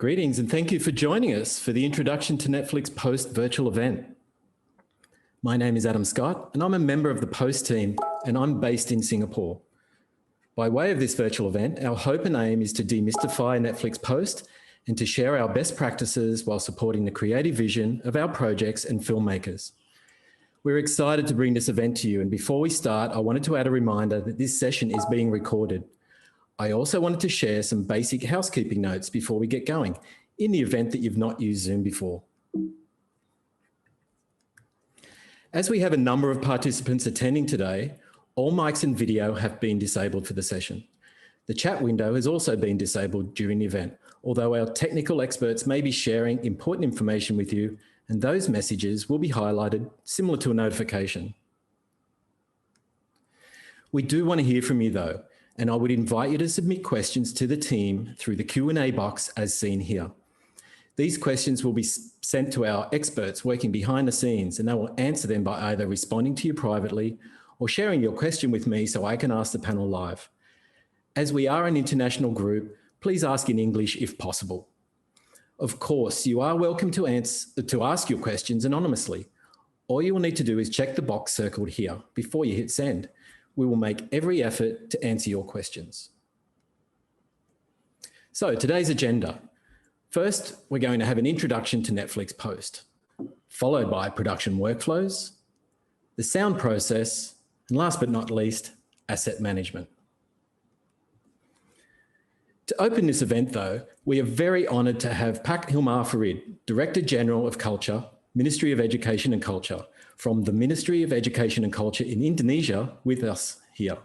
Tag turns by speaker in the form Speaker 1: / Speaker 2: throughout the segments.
Speaker 1: Greetings and thank you for joining us for the Introduction to Netflix Post virtual event. My name is Adam Scott and I'm a member of the Post team and I'm based in Singapore. By way of this virtual event, our hope and aim is to demystify Netflix Post and to share our best practices while supporting the creative vision of our projects and filmmakers. We're excited to bring this event to you, and before we start, I wanted to add a reminder that this session is being recorded. I also wanted to share some basic housekeeping notes before we get going, in the event that you've not used Zoom before. As we have a number of participants attending today, all mics and video have been disabled for the session. The chat window has also been disabled during the event, although our technical experts may be sharing important information with you, and those messages will be highlighted similar to a notification. We do want to hear from you though, and I would invite you to submit questions to the team through the Q&A box as seen here. These questions will be sent to our experts working behind the scenes, and they will answer them by either responding to you privately or sharing your question with me so I can ask the panel live. As we are an international group, please ask in English if possible. Of course, you are welcome to ask your questions anonymously. All you will need to do is check the box circled here before you hit send. We will make every effort to answer your questions. So today's agenda. First, we're going to have an introduction to Netflix Post, followed by production workflows, the sound process, and last but not least, asset management. To open this event though, we are very honoured to have Pak Hilmar Farid, Director General of Culture, Ministry of Education and Culture, from the Ministry of Education and Culture in Indonesia with us here.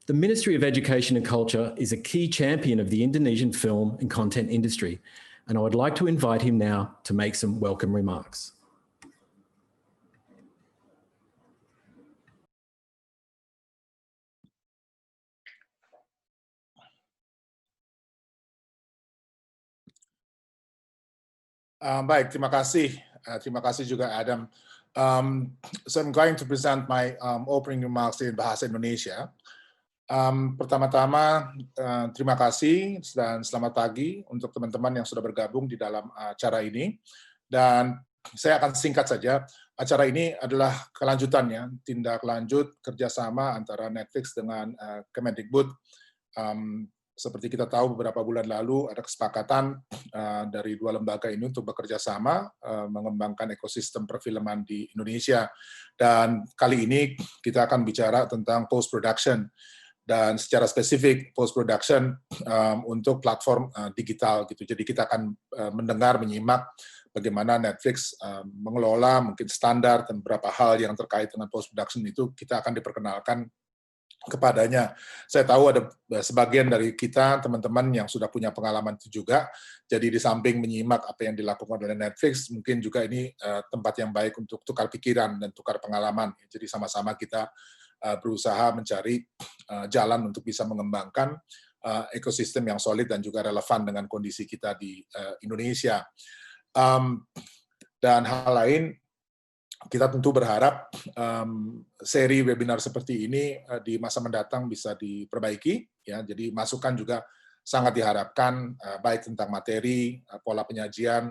Speaker 1: The Ministry of Education and Culture is a key champion of the Indonesian film and content industry, and I would like to invite him now to make some welcome remarks.
Speaker 2: Baik, terima kasih. Terima kasih juga Adam. So I'm going to present my opening remarks in bahasa Indonesia. Pertama-tama, terima kasih dan selamat pagi untuk teman-teman yang sudah bergabung di dalam acara ini. Dan saya akan singkat saja. Acara ini adalah kelanjutannya, tindak lanjut kerjasama antara Netflix dengan Kemendikbud. Seperti kita tahu beberapa bulan lalu ada kesepakatan dari dua lembaga ini untuk bekerja sama mengembangkan ekosistem perfilman di Indonesia. Dan kali ini kita akan bicara tentang post-production dan secara spesifik post-production untuk platform digital gitu. Jadi kita akan mendengar, menyimak bagaimana Netflix mengelola mungkin standar dan beberapa hal yang terkait dengan post-production itu kita akan diperkenalkan kepadanya. Saya tahu ada sebagian dari kita, teman-teman yang sudah punya pengalaman itu juga, jadi di samping menyimak apa yang dilakukan oleh Netflix, mungkin juga ini tempat yang baik untuk tukar pikiran dan tukar pengalaman. Jadi sama-sama kita berusaha mencari jalan untuk bisa mengembangkan ekosistem yang solid dan juga relevan dengan kondisi kita di Indonesia. Dan hal lain, kita tentu berharap seri webinar seperti ini di masa mendatang bisa diperbaiki, ya. Jadi masukan juga sangat diharapkan, baik tentang materi, pola penyajian,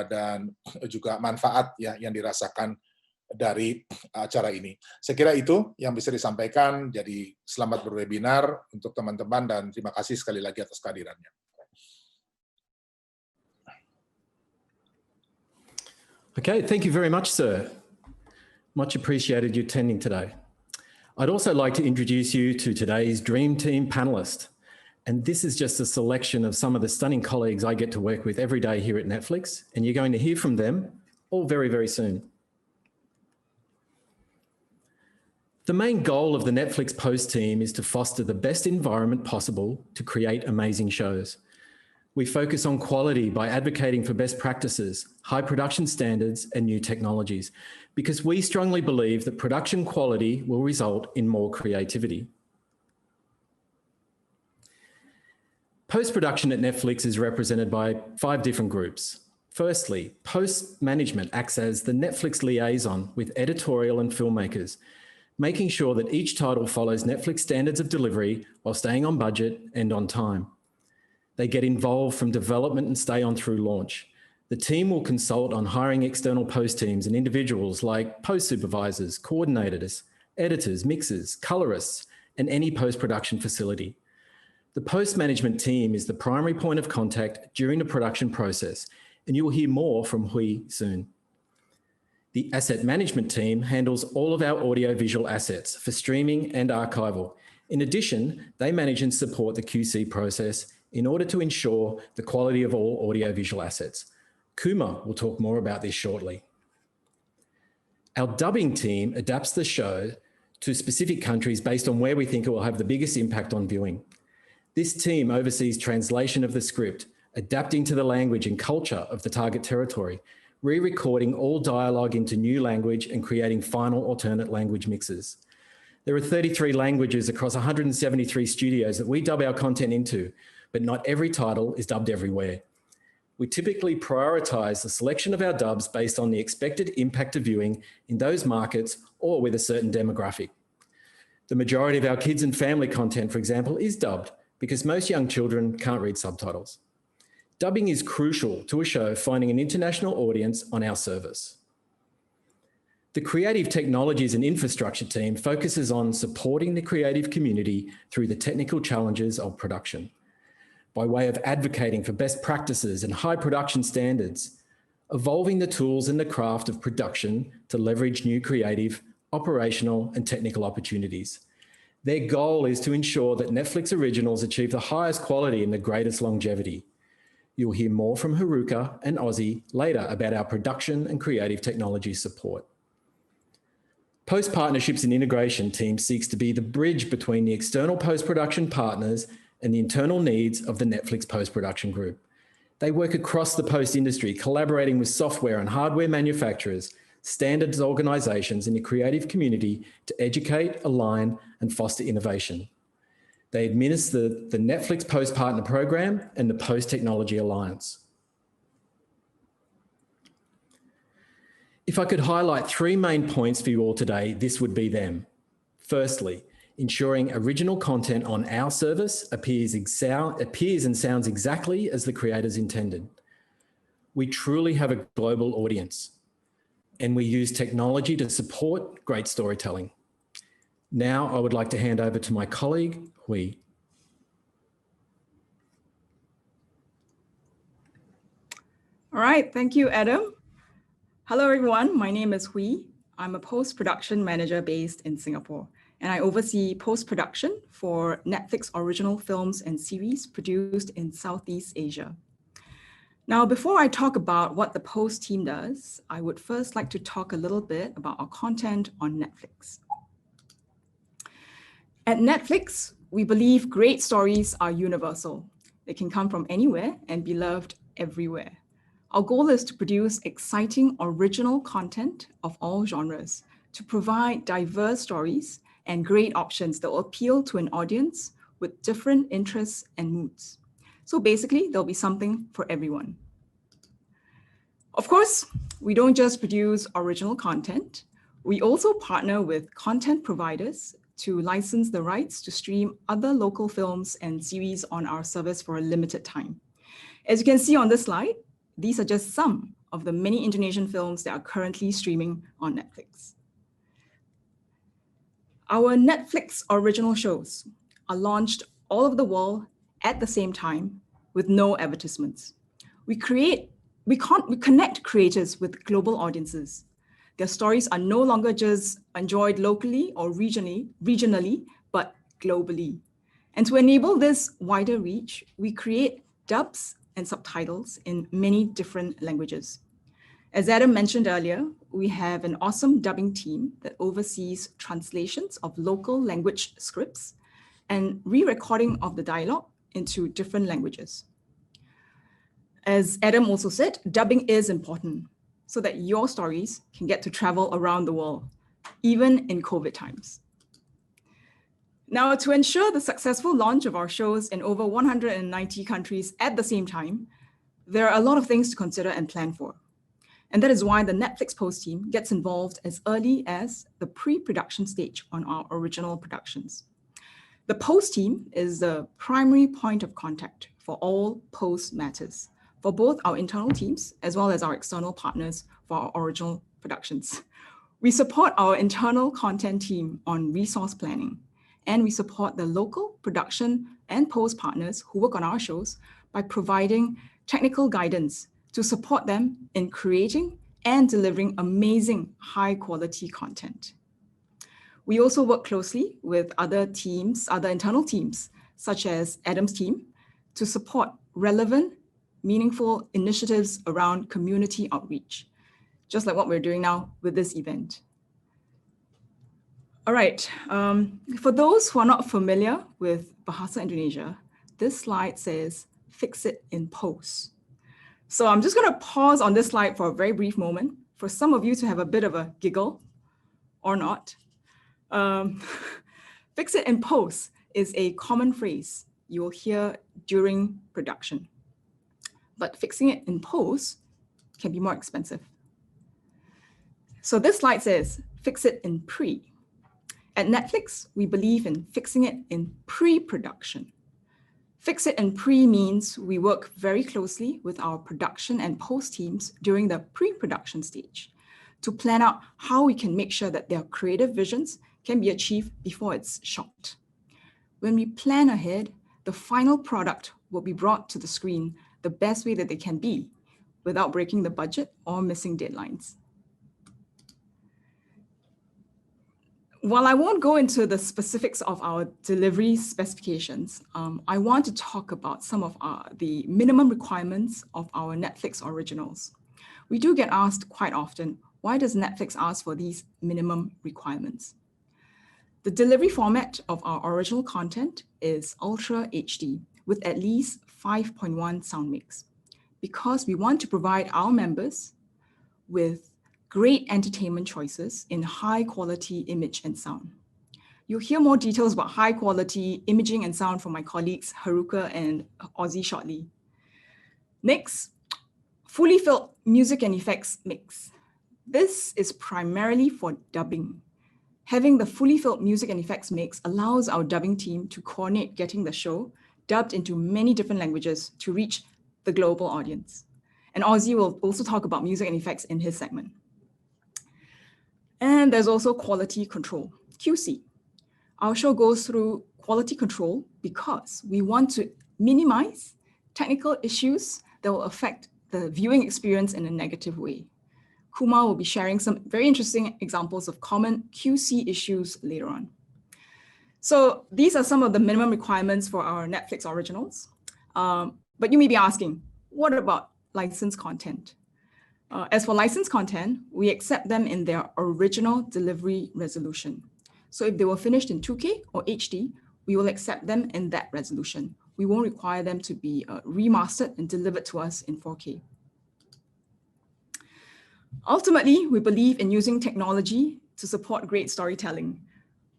Speaker 2: dan juga manfaat ya yang dirasakan dari acara ini. Saya kira itu yang bisa disampaikan. Jadi selamat berwebinar untuk teman-teman dan terima kasih sekali lagi atas kehadirannya.
Speaker 1: Okay, thank you very much, sir. Much appreciated you attending today. I'd also like to introduce you to today's Dream Team panelist. And this is just a selection of some of the stunning colleagues I get to work with every day here at Netflix, and you're going to hear from them all very, very soon. The main goal of the Netflix Post team is to foster the best environment possible to create amazing shows. We focus on quality by advocating for best practices, high production standards, and new technologies, because we strongly believe that production quality will result in more creativity. Post-production at Netflix is represented by 5 different groups. Firstly, post management acts as the Netflix liaison with editorial and filmmakers, making sure that each title follows Netflix standards of delivery while staying on budget and on time. They get involved from development and stay on through launch. The team will consult on hiring external post teams and individuals like post supervisors, coordinators, editors, mixers, colorists, and any post-production facility. The post management team is the primary point of contact during the production process, and you will hear more from Hui soon. The asset management team handles all of our audio-visual assets for streaming and archival. In addition, they manage and support the QC process in order to ensure the quality of all audio-visual assets. Kuma will talk more about this shortly. Our dubbing team adapts the show to specific countries based on where we think it will have the biggest impact on viewing. This team oversees translation of the script, adapting to the language and culture of the target territory, re-recording all dialogue into new language and creating final alternate language mixes. There are 33 languages across 173 studios that we dub our content into, but not every title is dubbed everywhere. We typically prioritize the selection of our dubs based on the expected impact of viewing in those markets or with a certain demographic. The majority of our kids and family content, for example, is dubbed because most young children can't read subtitles. Dubbing is crucial to a show finding an international audience on our service. The creative technologies and infrastructure team focuses on supporting the creative community through the technical challenges of production, by way of advocating for best practices and high production standards, evolving the tools and the craft of production to leverage new creative, operational, and technical opportunities. Their goal is to ensure that Netflix originals achieve the highest quality and the greatest longevity. You'll hear more from Haruka and Ozzy later about our production and creative technology support. Post-partnerships and integration team seeks to be the bridge between the external post-production partners and the internal needs of the Netflix post-production group. They work across the post industry, collaborating with software and hardware manufacturers, standards organizations, and the creative community to educate, align, and foster innovation. They administer the Netflix Post Partner Program and the Post Technology Alliance. If I could highlight three main points for you all today, this would be them. Firstly, ensuring original content on our service appears and sounds exactly as the creators intended. We truly have a global audience, and we use technology to support great storytelling. Now I would like to hand over to my colleague, Hui.
Speaker 3: All right, thank you, Adam. Hello, everyone. My name is Hui. I'm a post-production manager based in Singapore, and I oversee post-production for Netflix original films and series produced in Southeast Asia. Now, before I talk about what the post team does, I would first like to talk a little bit about our content on Netflix. At Netflix, we believe great stories are universal. They can come from anywhere and be loved everywhere. Our goal is to produce exciting original content of all genres, to provide diverse stories and great options that will appeal to an audience with different interests and moods. So basically, there'll be something for everyone. Of course, we don't just produce original content. We also partner with content providers to license the rights to stream other local films and series on our service for a limited time. As you can see on this slide, these are just some of the many Indonesian films that are currently streaming on Netflix. Our Netflix original shows are launched all over the world at the same time with no advertisements. We connect creators with global audiences. Their stories are no longer just enjoyed locally or regionally, but globally. And to enable this wider reach, we create dubs and subtitles in many different languages. As Adam mentioned earlier, we have an awesome dubbing team that oversees translations of local language scripts and re-recording of the dialogue into different languages. As Adam also said, dubbing is important so that your stories can get to travel around the world, even in COVID times. Now, to ensure the successful launch of our shows in over 190 countries at the same time, there are a lot of things to consider and plan for. And that is why the Netflix Post team gets involved as early as the pre-production stage on our original productions. The Post team is the primary point of contact for all post matters, for both our internal teams as well as our external partners for our original productions. We support our internal content team on resource planning, and we support the local production and post partners who work on our shows by providing technical guidance to support them in creating and delivering amazing high quality content. We also work closely with other teams, other internal teams, such as Adam's team, to support relevant, meaningful initiatives around community outreach, just like what we're doing now with this event. All right, for those who are not familiar with Bahasa Indonesia, this slide says, fix it in post. So I'm just gonna pause on this slide for a very brief moment for some of you to have a bit of a giggle or not. Fix it in post is a common phrase you will hear during production, but fixing it in post can be more expensive. So this slide says, fix it in pre. At Netflix, we believe in fixing it in pre-production. Fix it in pre means we work very closely with our production and post teams during the pre-production stage to plan out how we can make sure that their creative visions can be achieved before it's shot. When we plan ahead, the final product will be brought to the screen the best way that they can be without breaking the budget or missing deadlines. While I won't go into the specifics of our delivery specifications, I want to talk about some of the minimum requirements of our Netflix originals. We do get asked quite often, why does Netflix ask for these minimum requirements? The delivery format of our original content is Ultra HD with at least 5.1 sound mix, because we want to provide our members with great entertainment choices in high quality image and sound. You'll hear more details about high quality imaging and sound from my colleagues Haruka and Ozzy shortly. Next, fully filled music and effects mix. This is primarily for dubbing. Having the fully filled music and effects mix allows our dubbing team to coordinate getting the show dubbed into many different languages to reach the global audience. And Ozzy will also talk about music and effects in his segment. And there's also quality control, QC. Our show goes through quality control because we want to minimize technical issues that will affect the viewing experience in a negative way. Kumar will be sharing some very interesting examples of common QC issues later on. So these are some of the minimum requirements for our Netflix originals. But you may be asking, what about licensed content? As for licensed content, we accept them in their original delivery resolution. So if they were finished in 2K or HD, we will accept them in that resolution. We won't require them to be remastered and delivered to us in 4K. Ultimately, we believe in using technology to support great storytelling.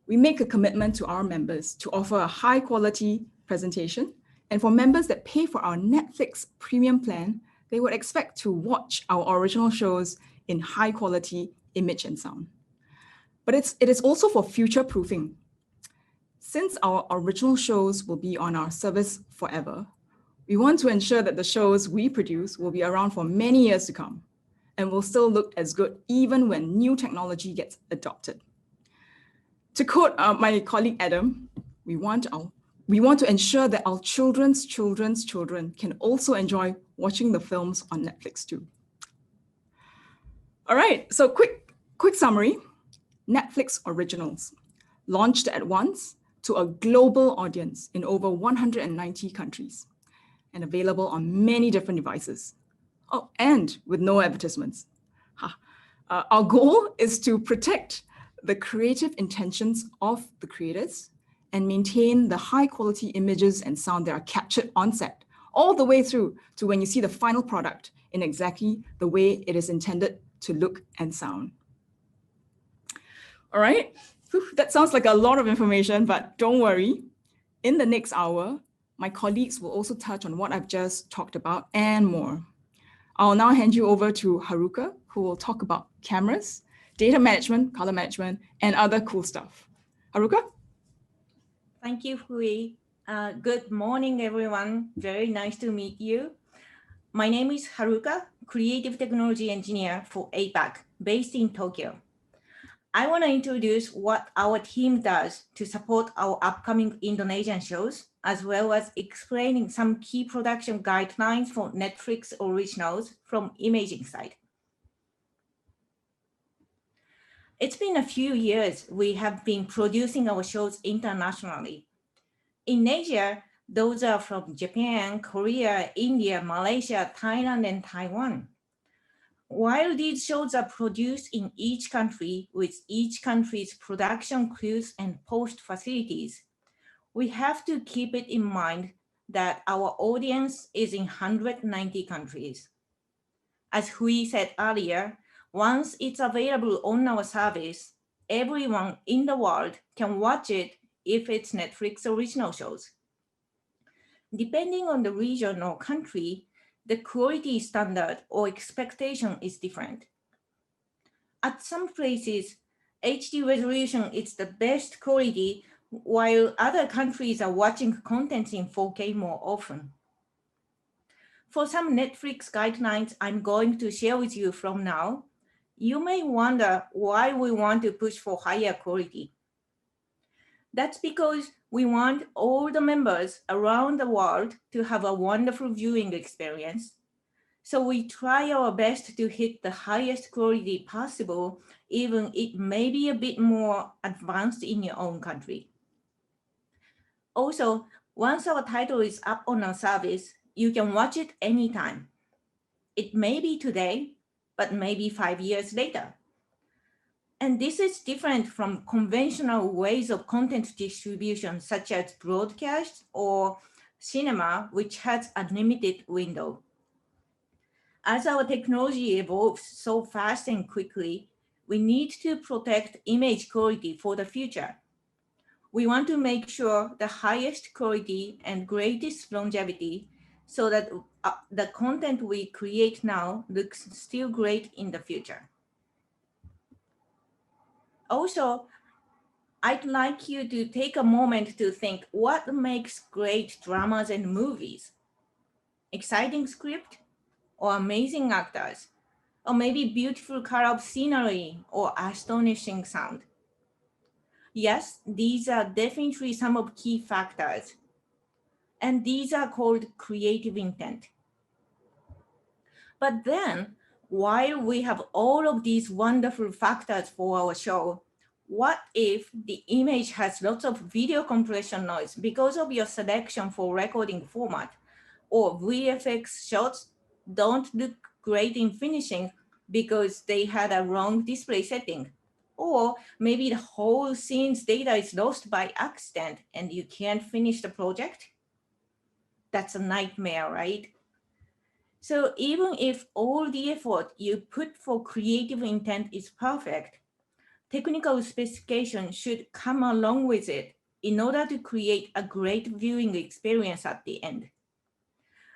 Speaker 3: We make a commitment to our members to offer a high quality presentation. And for members that pay for our Netflix premium plan, they would expect to watch our original shows in high quality image and sound. But it is also for future proofing. Since our original shows will be on our service forever, we want to ensure that the shows we produce will be around for many years to come and will still look as good even when new technology gets adopted. To quote my colleague Adam, we want to ensure that our children's children can also enjoy watching the films on Netflix too. All right, so quick summary. Netflix originals launched at once to a global audience in over 190 countries and available on many different devices. Oh, and with no advertisements. Our goal is to protect the creative intentions of the creators and maintain the high quality images and sound that are captured on set, all the way through to when you see the final product in exactly the way it is intended to look and sound. All right, that sounds like a lot of information, but don't worry. In the next hour, my colleagues will also touch on what I've just talked about and more. I'll now hand you over to Haruka, who will talk about cameras, data management, color management, and other cool stuff. Haruka?
Speaker 4: Thank you, Hui. Good morning, everyone. Very nice to meet you. My name is Haruka, Creative Technology Engineer for APAC, based in Tokyo. I want to introduce what our team does to support our upcoming Indonesian shows, as well as explaining some key production guidelines for Netflix originals from imaging side. It's been a few years we have been producing our shows internationally. In Asia, those are from Japan, Korea, India, Malaysia, Thailand, and Taiwan. While these shows are produced in each country with each country's production crews and post facilities, we have to keep it in mind that our audience is in 190 countries. As Hui said earlier, once it's available on our service, everyone in the world can watch it if it's Netflix original shows. Depending on the region or country, the quality standard or expectation is different. At some places, HD resolution is the best quality, while other countries are watching content in 4K more often. For some Netflix guidelines I'm going to share with you from now, you may wonder why we want to push for higher quality. That's because we want all the members around the world to have a wonderful viewing experience. So we try our best to hit the highest quality possible, even it may be a bit more advanced in your own country. Also, once our title is up on our service, you can watch it anytime. It may be today, but maybe 5 years later. And this is different from conventional ways of content distribution, such as broadcast or cinema, which has a limited window. As our technology evolves so fast and quickly, we need to protect image quality for the future. We want to make sure the highest quality and greatest longevity so that the content we create now looks still great in the future. Also, I'd like you to take a moment to think what makes great dramas and movies? Exciting script or amazing actors, or maybe beautiful color of scenery or astonishing sound. Yes, these are definitely some of key factors, and these are called creative intent. But then, while we have all of these wonderful factors for our show, what if the image has lots of video compression noise because of your selection for recording format, or VFX shots don't look great in finishing because they had a wrong display setting, or maybe the whole scene's data is lost by accident and you can't finish the project? That's a nightmare, right? So even if all the effort you put for creative intent is perfect, technical specification should come along with it in order to create a great viewing experience at the end.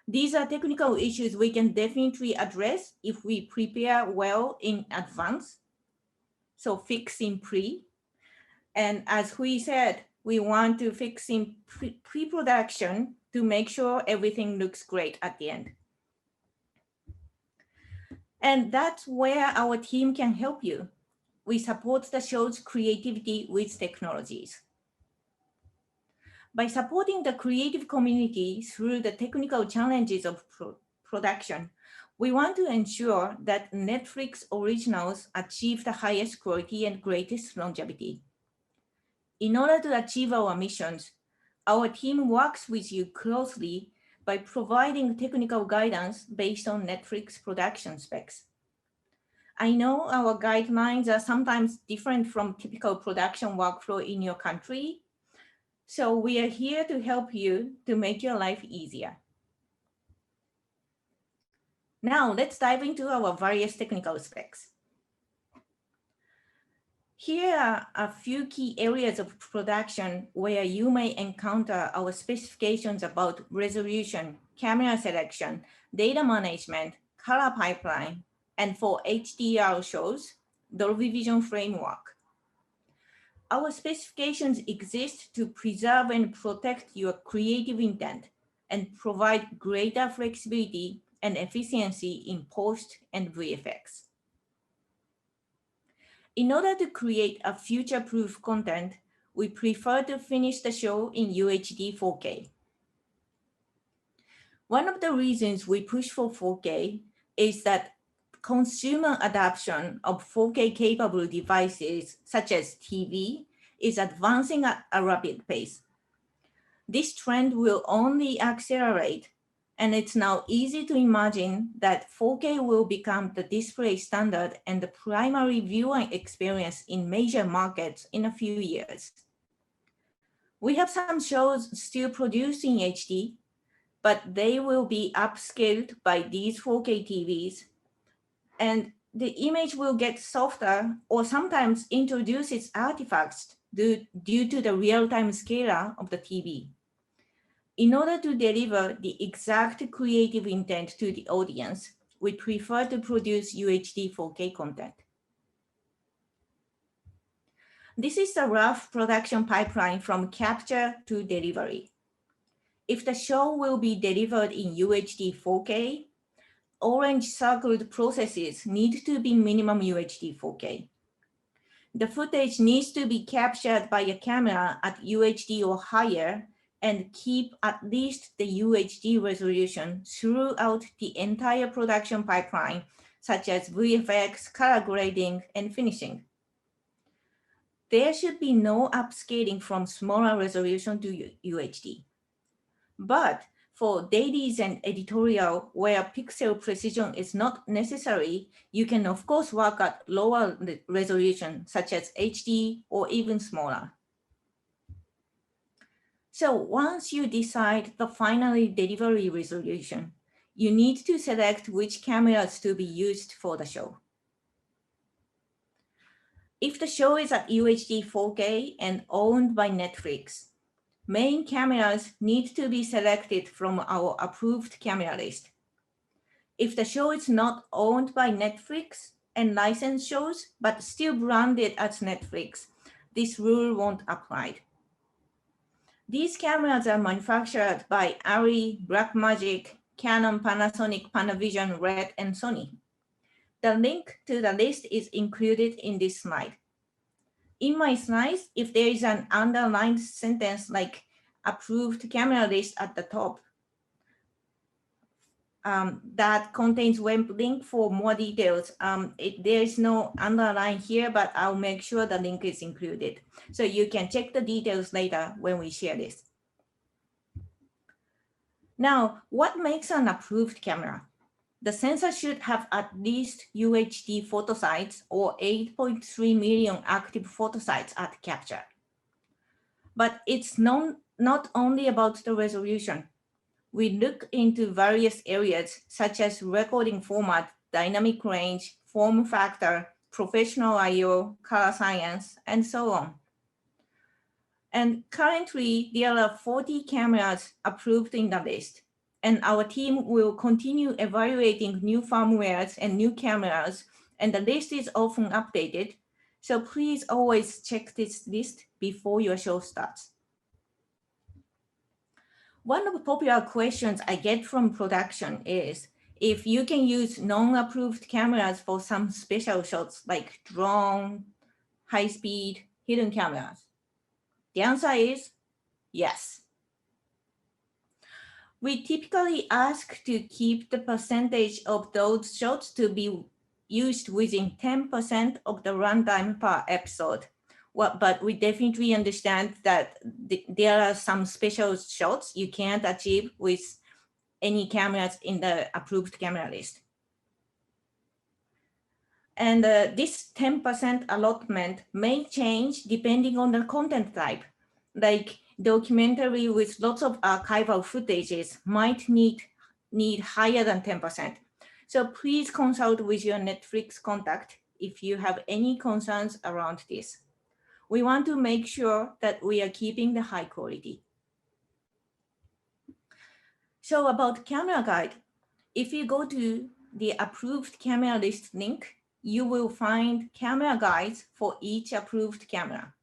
Speaker 4: These are technical issues we can definitely address if we prepare well in advance. So fix in pre. And as Hui said, we want to fix in pre-production to make sure everything looks great at the end. And that's where our team can help you. We support the show's creativity with technologies. By supporting the creative community through the technical challenges of production, we want to ensure that Netflix originals achieve the highest quality and greatest longevity. In order to achieve our missions, our team works with you closely by providing technical guidance based on Netflix production specs. I know our guidelines are sometimes different from typical production workflow in your country, so we are here to help you to make your life easier. Now let's dive into our various technical specs. Here are a few key areas of production where you may encounter our specifications about resolution, camera selection, data management, color pipeline, and for HDR shows, Dolby Vision framework. Our specifications exist to preserve and protect your creative intent and provide greater flexibility and efficiency in post and VFX. In order to create a future-proof content, we prefer to finish the show in UHD 4K. One of the reasons we push for 4K is that consumer adoption of 4K capable devices, such as TV, is advancing at a rapid pace. This trend will only accelerate, and it's now easy to imagine that 4K will become the display standard and the primary viewing experience in major markets in a few years. We have some shows still produced in HD, but they will be upscaled by these 4K TVs, and the image will get softer or sometimes introduces artifacts due to the real-time scaler of the TV. In order to deliver the exact creative intent to the audience, we prefer to produce UHD 4K content. This is the rough production pipeline from capture to delivery. If the show will be delivered in UHD 4K, orange circled processes need to be minimum UHD 4K. The footage needs to be captured by a camera at UHD or higher and keep at least the UHD resolution throughout the entire production pipeline, such as VFX, color grading, and finishing. There should be no upscaling from smaller resolution to UHD. But for dailies and editorial where pixel precision is not necessary, you can of course work at lower resolution, such as HD or even smaller. So once you decide the final delivery resolution, you need to select which cameras to be used for the show. If the show is at UHD 4K and owned by Netflix, main cameras need to be selected from our approved camera list. If the show is not owned by Netflix and licensed shows, but still branded as Netflix, this rule won't apply. These cameras are manufactured by Arri, Blackmagic, Canon, Panasonic, Panavision, Red, and Sony. The link to the list is included in this slide. In my slides, if there is an underlined sentence like approved camera list at the top, that contains web link for more details. There is no underline here, but I'll make sure the link is included. So you can check the details later when we share this. Now, what makes an approved camera? The sensor should have at least UHD photosites or 8.3 million active photosites at capture. But it's not only about the resolution. We look into various areas such as recording format, dynamic range, form factor, professional I/O, color science, and so on. And currently, there are 40 cameras approved in the list. And our team will continue evaluating new firmwares and new cameras, and the list is often updated. So please always check this list before your show starts. One of the popular questions I get from production is if you can use non-approved cameras for some special shots like drone, high-speed, hidden cameras. The answer is yes. We typically ask to keep the percentage of those shots to be used within 10% of the runtime per episode. But we definitely understand that there are some special shots you can't achieve with any cameras in the approved camera list. And this 10% allotment may change depending on the content type. Like documentary with lots of archival footages might need higher than 10%. So please consult with your Netflix contact if you have any concerns around this. We want to make sure that we are keeping the high quality. So about camera guide, if you go to the approved camera list link, you will find camera guides for each approved camera.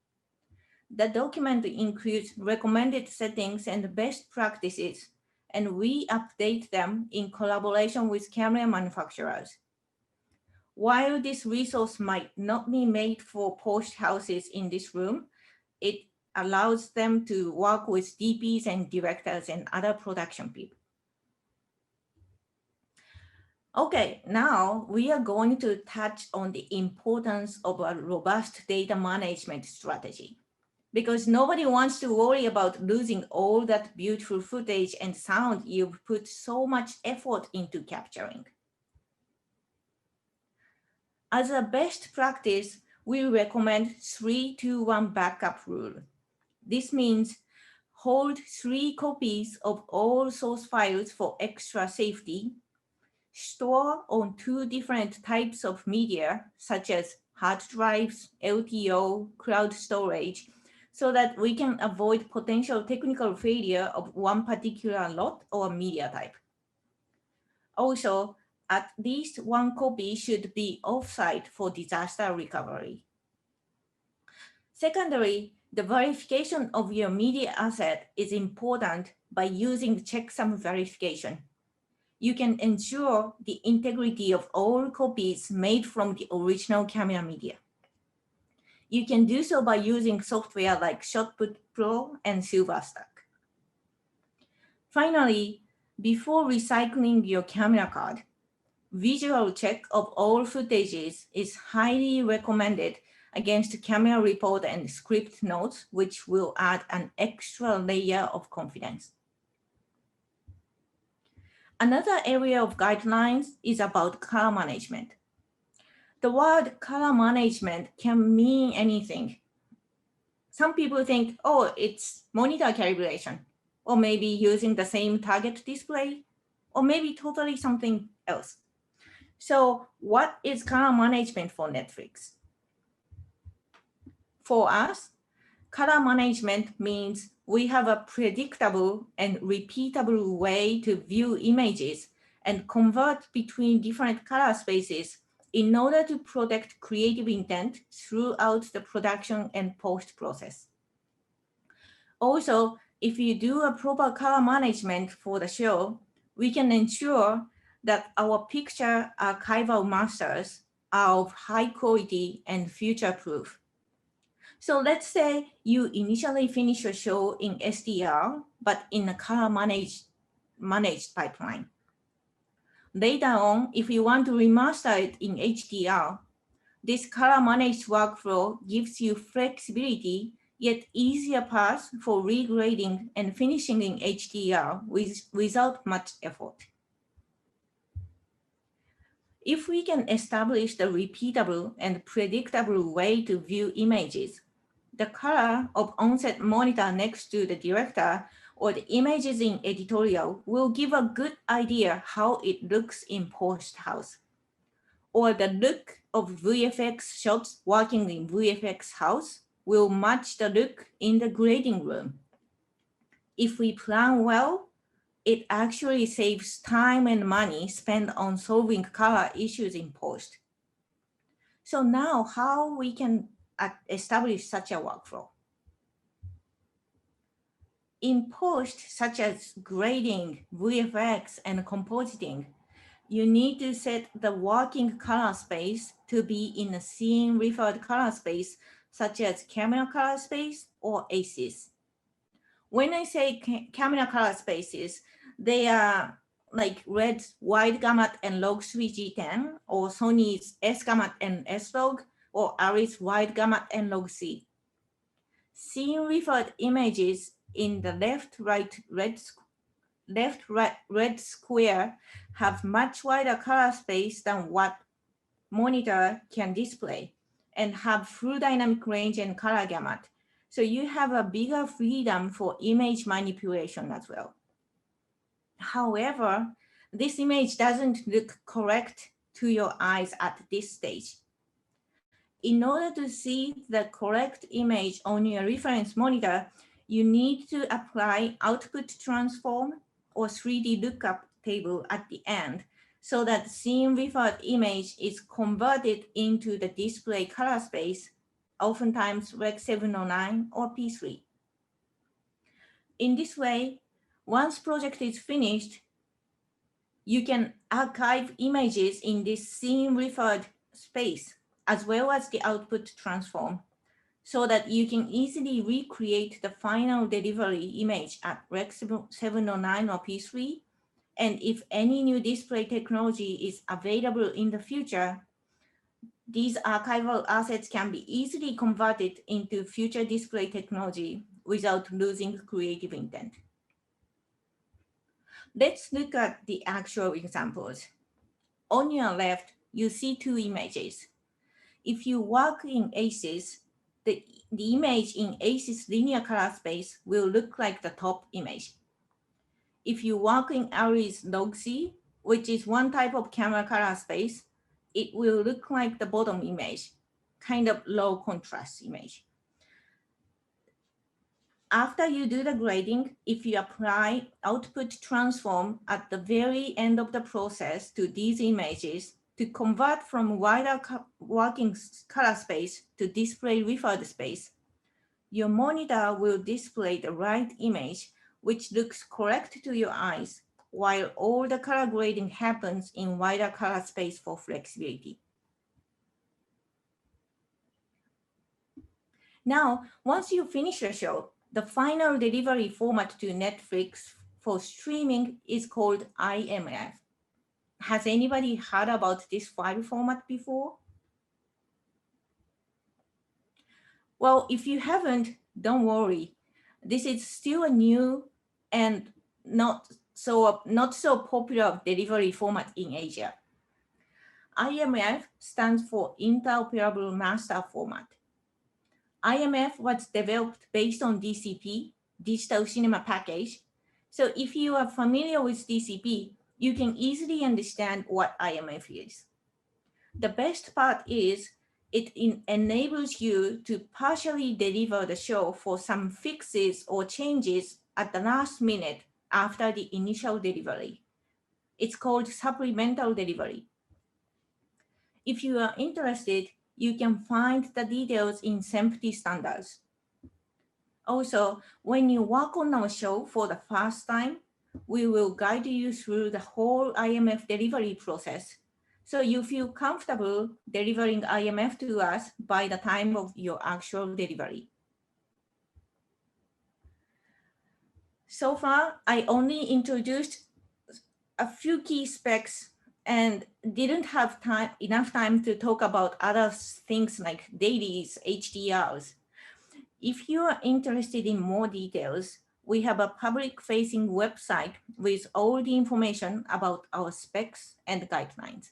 Speaker 4: The document includes recommended settings and best practices, and we update them in collaboration with camera manufacturers. While this resource might not be made for post houses in this room, it allows them to work with DPs and directors and other production people. Okay, now we are going to touch on the importance of a robust data management strategy, because nobody wants to worry about losing all that beautiful footage and sound you've put so much effort into capturing. As a best practice, we recommend 3-2-1 backup rule. This means hold 3 copies of all source files for extra safety, store on 2 different types of media, such as hard drives, LTO, cloud storage, so that we can avoid potential technical failure of one particular lot or media type. Also, at least 1 copy should be offsite for disaster recovery. Secondly, the verification of your media asset is important by using checksum verification. You can ensure the integrity of all copies made from the original camera media. You can do so by using software like Shotput Pro and Silverstack. Finally, before recycling your camera card, visual check of all footages is highly recommended against camera report and script notes, which will add an extra layer of confidence. Another area of guidelines is about color management. The word color management can mean anything. Some people think, oh, it's monitor calibration, or maybe using the same target display, or maybe totally something else. So what is color management for Netflix? For us, color management means we have a predictable and repeatable way to view images and convert between different color spaces in order to protect creative intent throughout the production and post process. Also, if you do a proper color management for the show, we can ensure that our picture archival masters are of high quality and future-proof. So let's say you initially finish your show in SDR, but in a color managed pipeline. Later on, if you want to remaster it in HDR, this color managed workflow gives you flexibility, yet easier path for regrading and finishing in HDR without much effort. If we can establish the repeatable and predictable way to view images, the color of on-set monitor next to the director or the images in editorial will give a good idea how it looks in post-house. Or the look of VFX shots working in VFX house will match the look in the grading room. If we plan well, it actually saves time and money spent on solving color issues in post. So now how we can establish such a workflow? In post, such as grading, VFX, and compositing, you need to set the working color space to be in a scene referred color space, such as camera color space or ACES. When I say camera color spaces, they are like Red's wide gamut and log 3G10, or Sony's S gamut and S log, or Arris wide gamut and log C. Scene referred images in the left-right red square have much wider color space than what monitor can display and have full dynamic range and color gamut. So you have a bigger freedom for image manipulation as well. However, this image doesn't look correct to your eyes at this stage. In order to see the correct image on your reference monitor, you need to apply output transform or 3D lookup table at the end so that scene referred image is converted into the display color space oftentimes Rec 709 or P3. In this way, once project is finished, you can archive images in this scene referred space, as well as the output transform, so that you can easily recreate the final delivery image at Rec 709 or P3. And if any new display technology is available in the future, these archival assets can be easily converted into future display technology without losing creative intent. Let's look at the actual examples. On your left, you see two images. If you work in ACES, the image in ACES linear color space will look like the top image. If you work in ARIES log-C, which is one type of camera color space, it will look like the bottom image, kind of low contrast image. After you do the grading, if you apply output transform at the very end of the process to these images to convert from wider working color space to display referred space, your monitor will display the right image, which looks correct to your eyes, while all the color grading happens in wider color space for flexibility. Now, once you finish the show, the final delivery format to Netflix for streaming is called IMF. Has anybody heard about this file format before? Well, if you haven't, don't worry. This is still a new and not so popular delivery format in Asia. IMF stands for Interoperable Master Format. IMF was developed based on DCP, Digital Cinema Package. So if you are familiar with DCP, you can easily understand what IMF is. The best part is it enables you to partially deliver the show for some fixes or changes at the last minute after the initial delivery. It's called supplemental delivery. If you are interested, you can find the details in SEMPTI standards. Also, when you work on our show for the first time, we will guide you through the whole IMF delivery process, so you feel comfortable delivering IMF to us by the time of your actual delivery. So far, I only introduced a few key specs and didn't have enough time to talk about other things like dailies, HDRs. If you are interested in more details, we have a public-facing website with all the information about our specs and guidelines.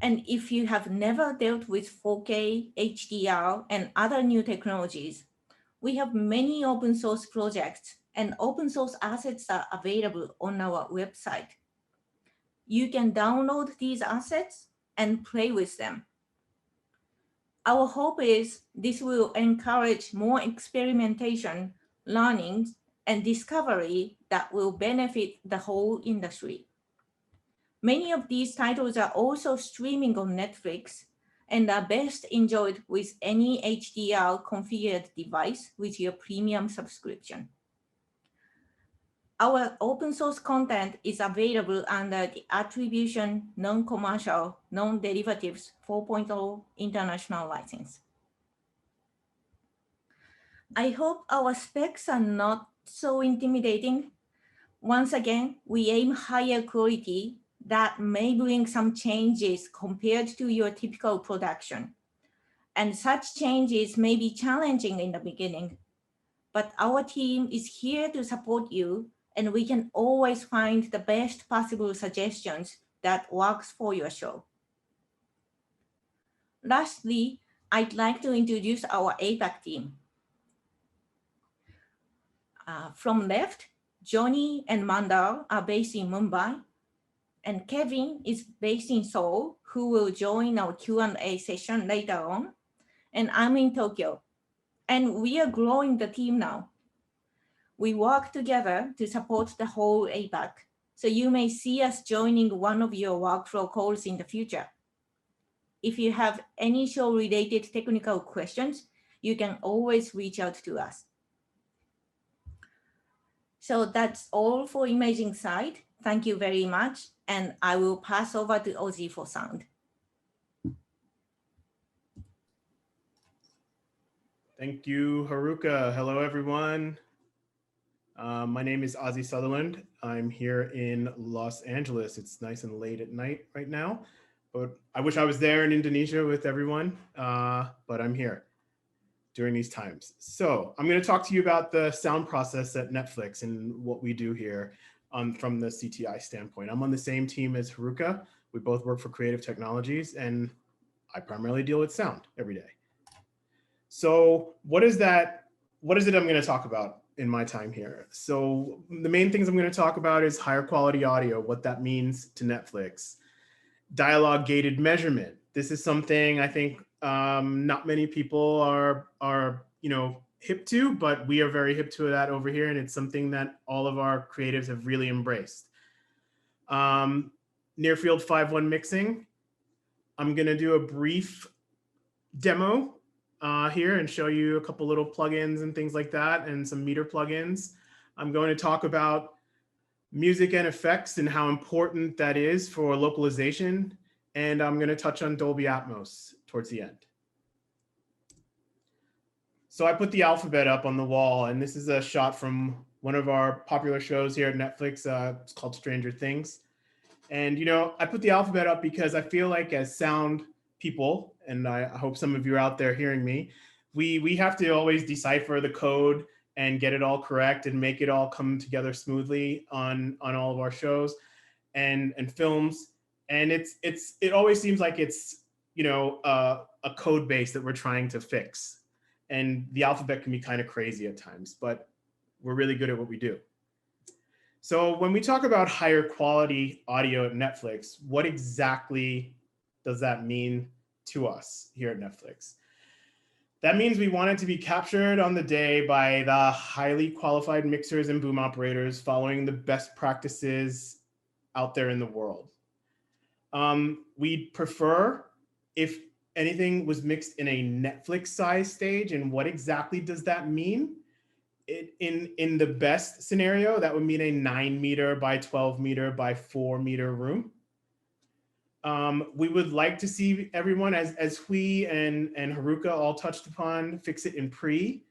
Speaker 4: And if you have never dealt with 4K, HDR, and other new technologies, we have many open source projects and open source assets are available on our website. You can download these assets and play with them. Our hope is this will encourage more experimentation, learning, and discovery that will benefit the whole industry. Many of these titles are also streaming on Netflix and are best enjoyed with any HDR configured device with your premium subscription. Our open source content is available under the Attribution Non-Commercial Non-Derivatives 4.0 International License. I hope our specs are not so intimidating. Once again, we aim higher quality that may bring some changes compared to your typical production. And such changes may be challenging in the beginning, but our team is here to support you, and we can always find the best possible suggestions that works for your show. Lastly, I'd like to introduce our APAC team. From left, Johnny and Mandar are based in Mumbai, and Kevin is based in Seoul, who will join our Q&A session later on. And I'm in Tokyo, and we are growing the team now. We work together to support the whole APAC, so you may see us joining one of your workflow calls in the future. if you have any show related technical questions, you can always reach out to us. So that's all for imaging side. Thank you very much. And I will pass over to Ozzy for sound.
Speaker 5: Thank you, Haruka. Hello, everyone. My name is Ozzy Sutherland. I'm here in Los Angeles. It's nice and late at night right now, but I wish I was there in Indonesia with everyone, but I'm here during these times. So I'm going to talk to you about the sound process at Netflix and what we do here from the CTI standpoint. I'm on the same team as Haruka. We both work for Creative Technologies, and I primarily deal with sound every day. So what is it I'm going to talk about in my time here? So the main things I'm going to talk about is higher quality audio, what that means to Netflix. Dialogue gated measurement. This is something I think not many people are hip to, but we are very hip to that over here, and it's something that all of our creatives have really embraced. Near field 5.1 mixing. I'm going to do a brief demo here and show you a couple little plugins and things like that, and some meter plugins. I'm going to talk about music and effects and how important that is for localization. And I'm going to touch on Dolby Atmos towards the end. So I put the alphabet up on the wall, and this is a shot from one of our popular shows here at Netflix. It's called Stranger Things. And, I put the alphabet up because I feel like as sound people, and I hope some of you are out there hearing me, we have to always decipher the code and get it all correct and make it all come together smoothly on all of our shows and films. And it always seems like it's a code base that we're trying to fix, and the alphabet can be kind of crazy at times, but we're really good at what we do. So when we talk about higher quality audio at Netflix, what exactly does that mean to us here at Netflix? That means we want it to be captured on the day by the highly qualified mixers and boom operators following the best practices out there in the world. We'd prefer if anything was mixed in a Netflix size stage. And what exactly does that mean? In the best scenario, that would mean a 9 meter by 12 meter by 4 meter room. We would like to see everyone, as Hui and Haruka all touched upon, fix it in pre.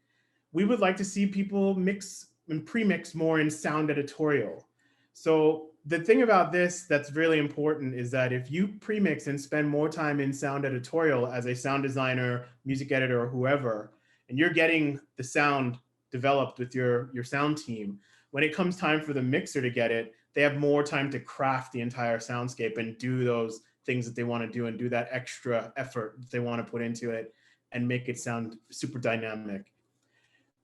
Speaker 5: We would like to see people mix and pre-mix more in sound editorial. So the thing about this that's really important is that if you pre-mix and spend more time in sound editorial as a sound designer, music editor, or whoever, and you're getting the sound developed with your sound team, when it comes time for the mixer to get it, they have more time to craft the entire soundscape and do those things that they want to do and do that extra effort that they want to put into it and make it sound super dynamic.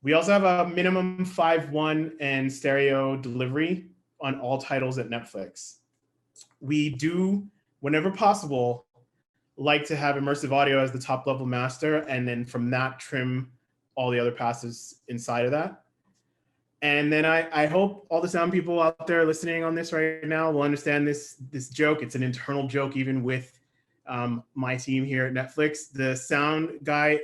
Speaker 5: We also have a minimum 5.1 and stereo delivery on all titles at Netflix. We do, whenever possible, like to have immersive audio as the top level master, and then from that trim all the other passes inside of that. And then I hope all the sound people out there listening on this right now will understand this joke. It's an internal joke even with my team here at Netflix. The sound guy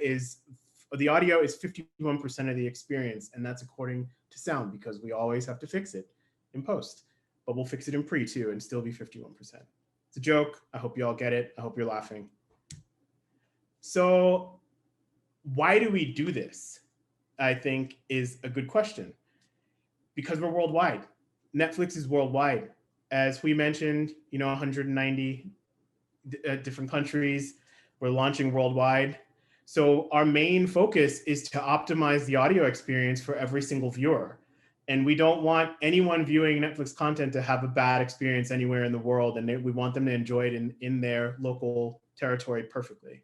Speaker 5: the audio is 51% of the experience, and that's according to sound because we always have to fix it in post, but we'll fix it in pre too and still be 51%. It's a joke. I hope you all get it. I hope you're laughing. So why do we do this? I think is a good question. Because we're worldwide. Netflix is worldwide. As we mentioned, 190 different countries. We're launching worldwide. So our main focus is to optimize the audio experience for every single viewer. And we don't want anyone viewing Netflix content to have a bad experience anywhere in the world. And we want them to enjoy it in their local territory perfectly.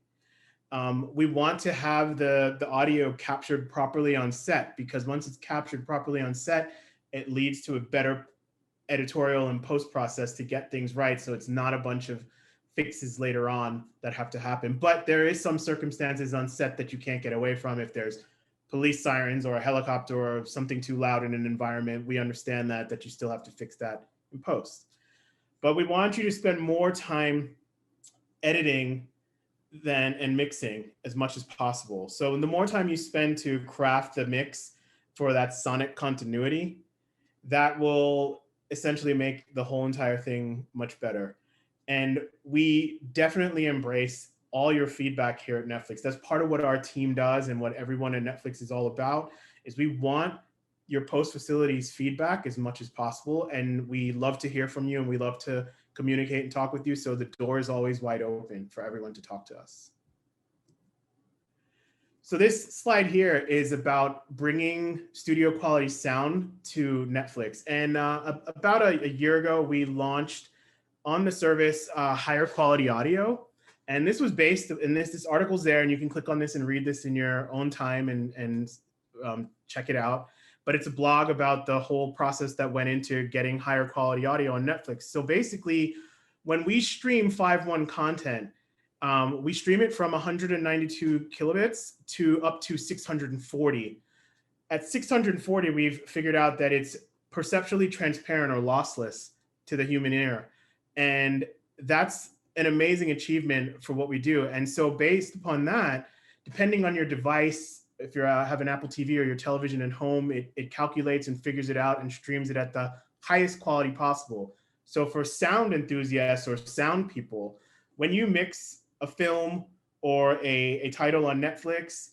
Speaker 5: We want to have the audio captured properly on set, because once it's captured properly on set, it leads to a better editorial and post process to get things right. So it's not a bunch of fixes later on that have to happen. But there is some circumstances on set that you can't get away from. If there's police sirens or a helicopter or something too loud in an environment, we understand that you still have to fix that in post. But we want you to spend more time editing and mixing as much as possible. So the more time you spend to craft the mix for that sonic continuity, that will essentially make the whole entire thing much better. And we definitely embrace all your feedback here at Netflix. That's part of what our team does, and what everyone at Netflix is all about, is we want your post facilities feedback as much as possible. And we love to hear from you, and we love to communicate and talk with you. So the door is always wide open for everyone to talk to us. So this slide here is about bringing studio quality sound to Netflix. And about a year ago, we launched on the service higher quality audio. And this was based, and this article's there, and you can click on this and read this in your own time and check it out. But it's a blog about the whole process that went into getting higher quality audio on Netflix. So basically, when we stream 5.1 content, we stream it from 192 kilobits to up to 640. At 640, we've figured out that it's perceptually transparent or lossless to the human ear. And that's an amazing achievement for what we do. And so based upon that, depending on your device, if you have an Apple TV or your television at home, it calculates and figures it out and streams it at the highest quality possible. So for sound enthusiasts or sound people, when you mix a film or a title on Netflix,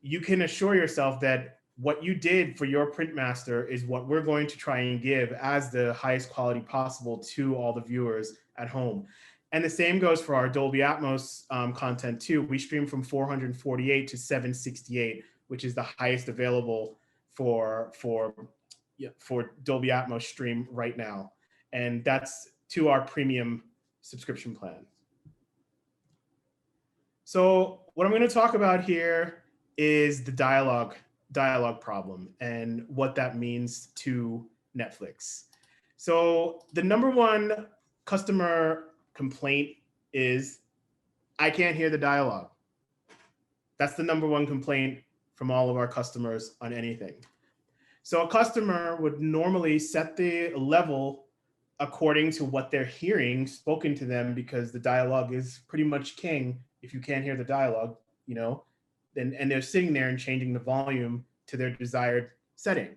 Speaker 5: you can assure yourself that what you did for your print master is what we're going to try and give as the highest quality possible to all the viewers at home. And the same goes for our Dolby Atmos content too. We stream from 448 to 768, which is the highest available for Dolby Atmos stream right now. And that's to our premium subscription plan. So what I'm going to talk about here is the dialogue problem and what that means to Netflix. So the number one customer complaint is, I can't hear the dialogue. That's the number one complaint from all of our customers on anything. So a customer would normally set the level according to what they're hearing spoken to them, because the dialogue is pretty much king. If you can't hear the dialogue, you know, and they're sitting there and changing the volume to their desired setting.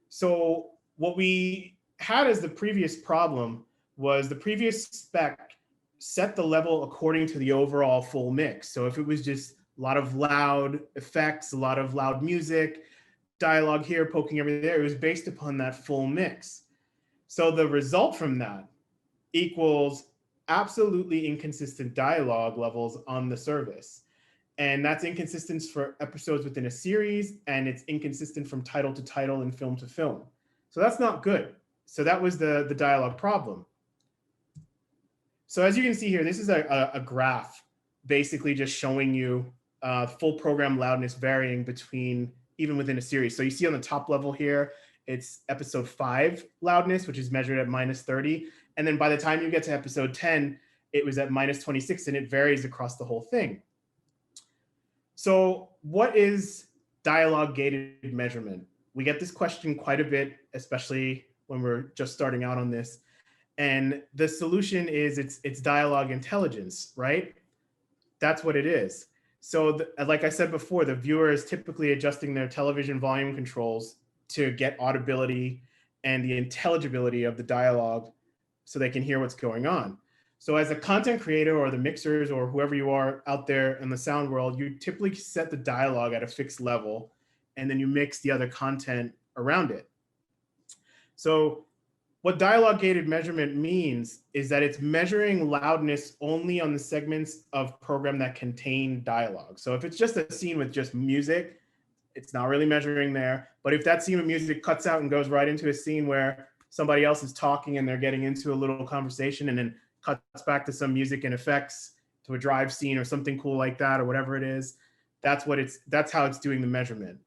Speaker 5: So what we had as the previous problem was the previous spec set the level according to the overall full mix. So if it was just a lot of loud effects, a lot of loud music, dialogue here, poking everything there, it was based upon that full mix. So the result from that equals absolutely inconsistent dialogue levels on the service. And that's inconsistent for episodes within a series, and it's inconsistent from title to title and film to film. So that's not good. So that was the dialogue problem. So as you can see here, this is a graph basically just showing you full program loudness varying between, even within a series. So you see on the top level here, it's episode 5 loudness, which is measured at -30. And then by the time you get to episode 10, it was at -26, and it varies across the whole thing. So what is dialogue gated measurement? We get this question quite a bit, especially when we're just starting out on this. And the solution is it's dialogue intelligence, right? That's what it is. So like I said before, the viewer is typically adjusting their television volume controls to get audibility and the intelligibility of the dialogue so they can hear what's going on. So as a content creator or the mixers or whoever you are out there in the sound world, you typically set the dialogue at a fixed level, and then you mix the other content around it. So what dialogue gated measurement means is that it's measuring loudness only on the segments of program that contain dialogue. So if it's just a scene with just music, it's not really measuring there. But if that scene with music cuts out and goes right into a scene where somebody else is talking and they're getting into a little conversation and then cuts back to some music and effects to a drive scene or something cool like that, or whatever it is, that's how it's doing the measurement.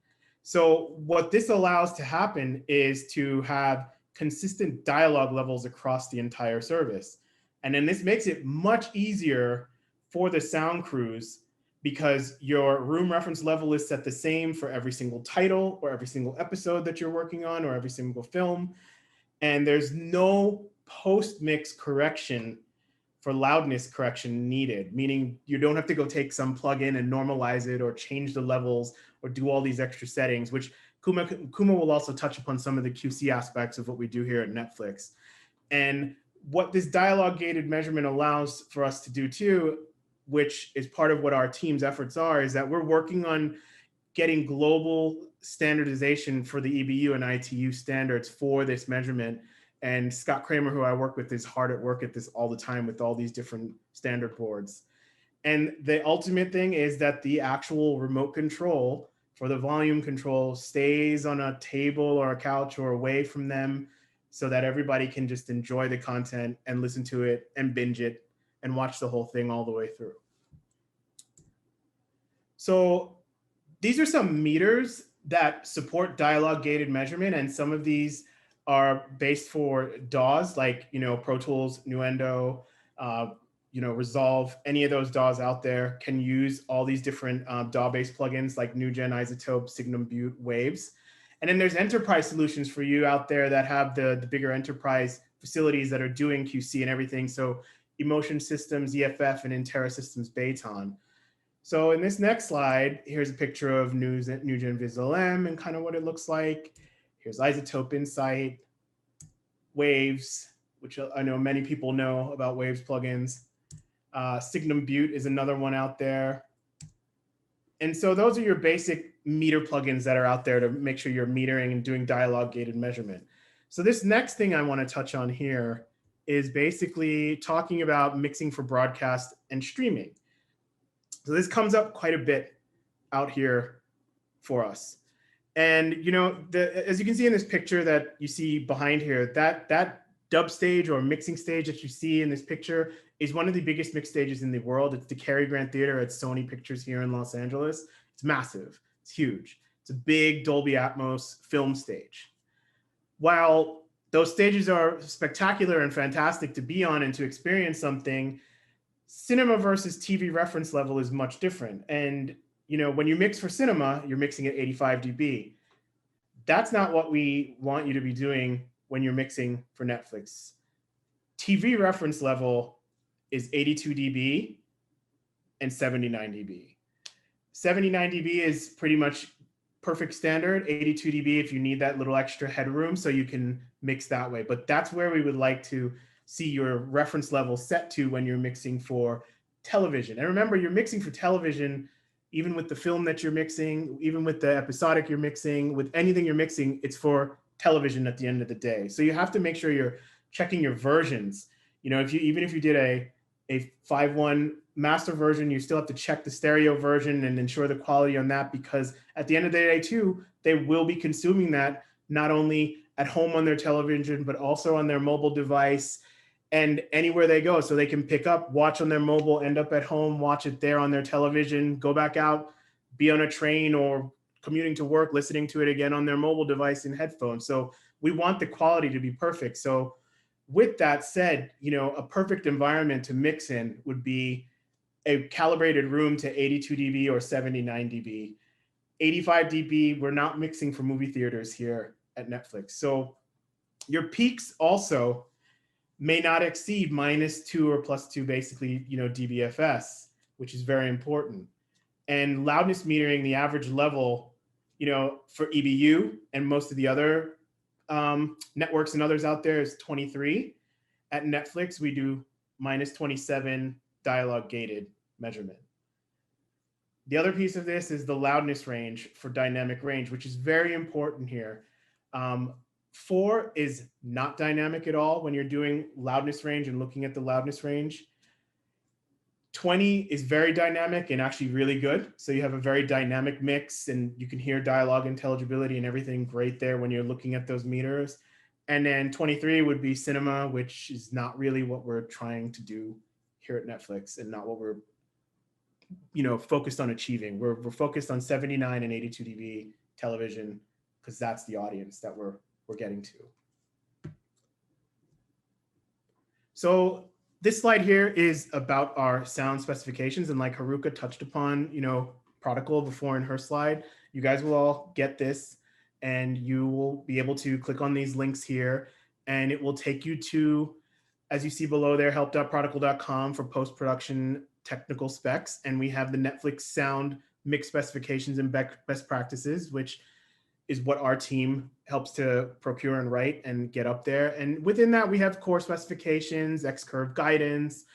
Speaker 5: So what this allows to happen is to have consistent dialogue levels across the entire service. And then this makes it much easier for the sound crews, because your room reference level is set the same for every single title or every single episode that you're working on or every single film. And there's no post-mix correction for loudness correction needed, meaning you don't have to go take some plugin and normalize it or change the levels or do all these extra settings, which Kuma will also touch upon some of the QC aspects of what we do here at Netflix. And what this dialogue gated measurement allows for us to do too, which is part of what our team's efforts are, is that we're working on getting global standardization for the EBU and ITU standards for this measurement. And Scott Kramer, who I work with, is hard at work at this all the time with all these different standard boards. And the ultimate thing is that the actual remote control for the volume control stays on a table or a couch or away from them so that everybody can just enjoy the content and listen to it and binge it and watch the whole thing all the way through. So these are some meters that support dialogue gated measurement, and some of these are based for DAWs like, Pro Tools, Nuendo, Resolve. Any of those DAWs out there can use all these different DAW-based plugins like NewGen, Isotope, Signum, Butte, Waves. And then there's enterprise solutions for you out there that have the bigger enterprise facilities that are doing QC and everything. So Emotion Systems, EFF, and Intera Systems, Baton. So in this next slide, here's a picture of NewGen Visual M and kind of what it looks like. Here's Isotope Insight, Waves, which I know many people know about Waves plugins. Signum Butte is another one out there. And so those are your basic meter plugins that are out there to make sure you're metering and doing dialogue gated measurement. So this next thing I want to touch on here is basically talking about mixing for broadcast and streaming. So this comes up quite a bit out here for us. And as you can see in this picture that you see behind here, that dub stage or mixing stage that you see in this picture is one of the biggest mix stages in the world. It's the Cary Grant Theater at Sony Pictures here in Los Angeles. It's massive, it's huge. It's a big Dolby Atmos film stage. While those stages are spectacular and fantastic to be on and to experience something, cinema versus TV reference level is much different. And when you mix for cinema, you're mixing at 85 dB. That's not what we want you to be doing when you're mixing for Netflix. TV reference level is 82 dB and 79 dB. 79 dB is pretty much perfect standard, 82 dB if you need that little extra headroom so you can mix that way. But that's where we would like to see your reference level set to when you're mixing for television. And remember, you're mixing for television, even with the film that you're mixing, even with the episodic you're mixing, with anything you're mixing, it's for television at the end of the day. So you have to make sure you're checking your versions. Even if you did a 5.1 master version, you still have to check the stereo version and ensure the quality on that, because at the end of the day too, they will be consuming that not only at home on their television, but also on their mobile device and anywhere they go. So they can pick up, watch on their mobile, end up at home, watch it there on their television, go back out, be on a train or commuting to work, listening to it again on their mobile device in headphones. So we want the quality to be perfect. So with that said, a perfect environment to mix in would be a calibrated room to 82 dB or 79 dB. 85 dB, we're not mixing for movie theaters here at Netflix. So your peaks also may not exceed -2 or +2, basically, dBFS, which is very important. And loudness metering, the average level, for EBU and most of the other networks and others out there is 23. At Netflix, we do -27 dialogue gated measurement. The other piece of this is the loudness range for dynamic range, which is very important here. 4 is not dynamic at all when you're doing loudness range and looking at the loudness range. 20 is very dynamic and actually really good. So you have a very dynamic mix and you can hear dialogue intelligibility and everything great there when you're looking at those meters. And then 23 would be cinema, which is not really what we're trying to do here at Netflix and not what we're focused on achieving. We're focused on 79 and 82 dB television because that's the audience that we're getting to. So this slide here is about our sound specifications, and like Haruka touched upon, Protocol before in her slide, you guys will all get this and you will be able to click on these links here and it will take you to as you see below there, help.prodigal.com for post-production technical specs. And we have the Netflix sound mix specifications and best practices, which is what our team helps to procure and write and get up there. And within that, we have core specifications, X-curve guidance,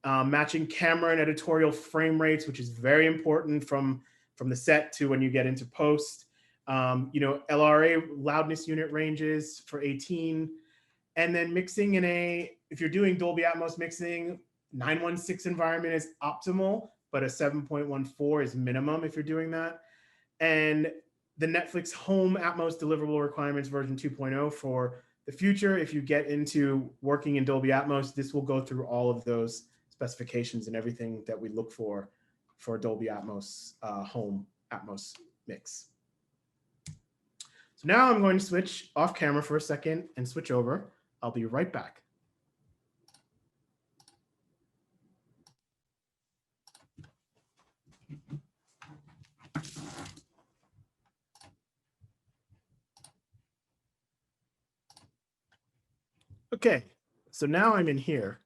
Speaker 5: matching camera and editorial frame rates, which is very important from the set to when you get into post. LRA loudness unit ranges for 18. And then mixing if you're doing Dolby Atmos mixing, 916 environment is optimal, but a 7.14 is minimum if you're doing that. And the Netflix Home Atmos deliverable requirements version 2.0 for the future. If you get into working in Dolby Atmos, this will go through all of those specifications and everything that we look for Dolby Atmos Home Atmos mix. So now I'm going to switch off camera for a second and switch over. I'll be right back. Okay, so now I'm in here.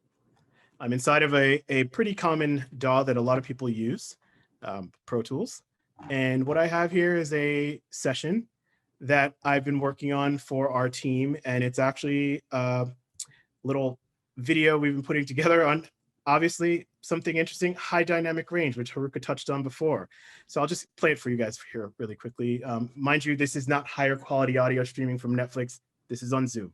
Speaker 5: I'm inside of a pretty common DAW that a lot of people use, Pro Tools. And what I have here is a session that I've been working on for our team. And it's actually a little video we've been putting together on, obviously, something interesting, high dynamic range, which Haruka touched on before. So I'll just play it for you guys here really quickly. Mind you, this is not higher quality audio streaming from Netflix. This is on Zoom.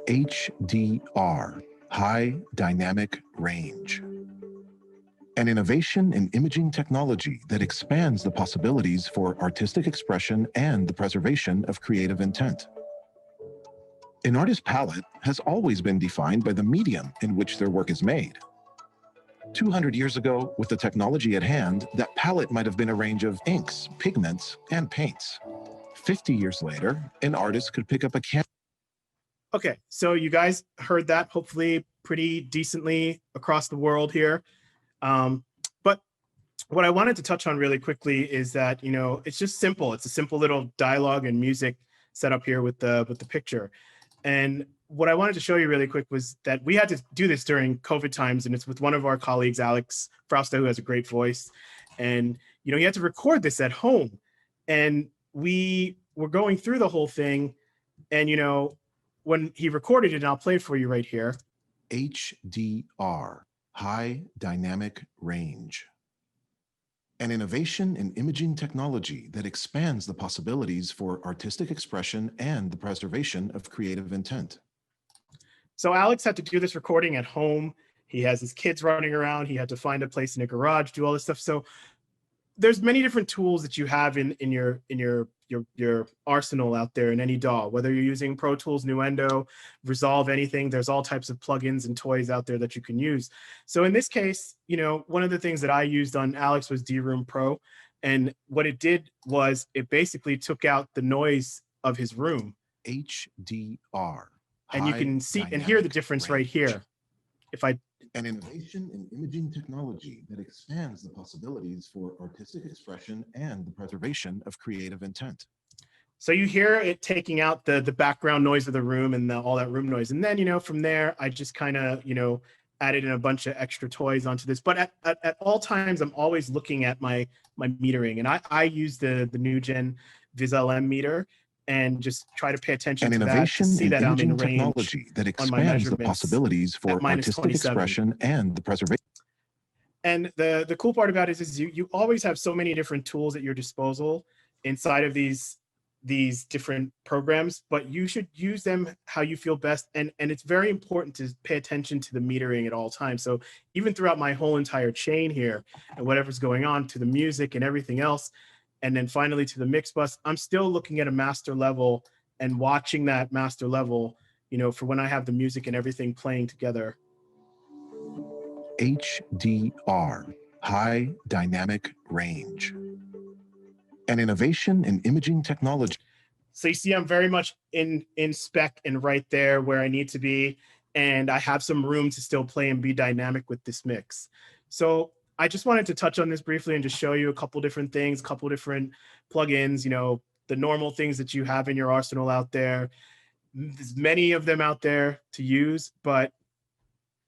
Speaker 6: HDR, high dynamic range. An innovation in imaging technology that expands the possibilities for artistic expression and the preservation of creative intent. An artist's palette has always been defined by the medium in which their work is made. 200 years ago, with the technology at hand, that palette might have been a range of inks, pigments, and paints. 50 years later, an artist could pick up a canvas.
Speaker 5: Okay, so you guys heard that hopefully pretty decently across the world here. But what I wanted to touch on really quickly is that, it's just simple. It's a simple little dialogue and music set up here with the picture. And what I wanted to show you really quick was that we had to do this during COVID times, and it's with one of our colleagues, Alex Frausta, who has a great voice. And, he had to record this at home. And we were going through the whole thing. And, when he recorded it, and I'll play it for you right here.
Speaker 6: HDR, high dynamic range. An innovation in imaging technology that expands the possibilities for artistic expression and the preservation of creative intent.
Speaker 5: So Alex had to do this recording at home. He has his kids running around. He had to find a place in a garage, do all this stuff. So there's many different tools that you have in your arsenal out there in any DAW, whether you're using Pro Tools, Nuendo, Resolve, anything. There's all types of plugins and toys out there that you can use. So in this case, one of the things that I used on Alex was D-Room Pro. And what it did was it basically took out the noise of his room.
Speaker 6: HDR.
Speaker 5: And you can see and hear the difference right here.
Speaker 6: An innovation in imaging technology that expands the possibilities for artistic expression and the preservation of creative intent.
Speaker 5: So you hear it taking out the background noise of the room and all that room noise. And then, from there, I just kind of, added in a bunch of extra toys onto this. But at all times, I'm always looking at my metering. And I use the new gen VisLM meter and just try to pay attention to that, to see that I'm in range
Speaker 6: technology that expands the possibilities for artistic expression and the preservation.
Speaker 5: And the cool part about it is you always have so many different tools at your disposal inside of these different programs, but you should use them how you feel best. And it's very important to pay attention to the metering at all times. So even throughout my whole entire chain here and whatever's going on to the music and everything else, and then finally to the mix bus, I'm still looking at a master level and watching that master level, for when I have the music and everything playing together.
Speaker 6: HDR, high dynamic range. An innovation in imaging technology.
Speaker 5: So you see, I'm very much in spec and right there where I need to be. And I have some room to still play and be dynamic with this mix. So I just wanted to touch on this briefly and just show you a couple different things, a couple different plugins, the normal things that you have in your arsenal out there. There's many of them out there to use, but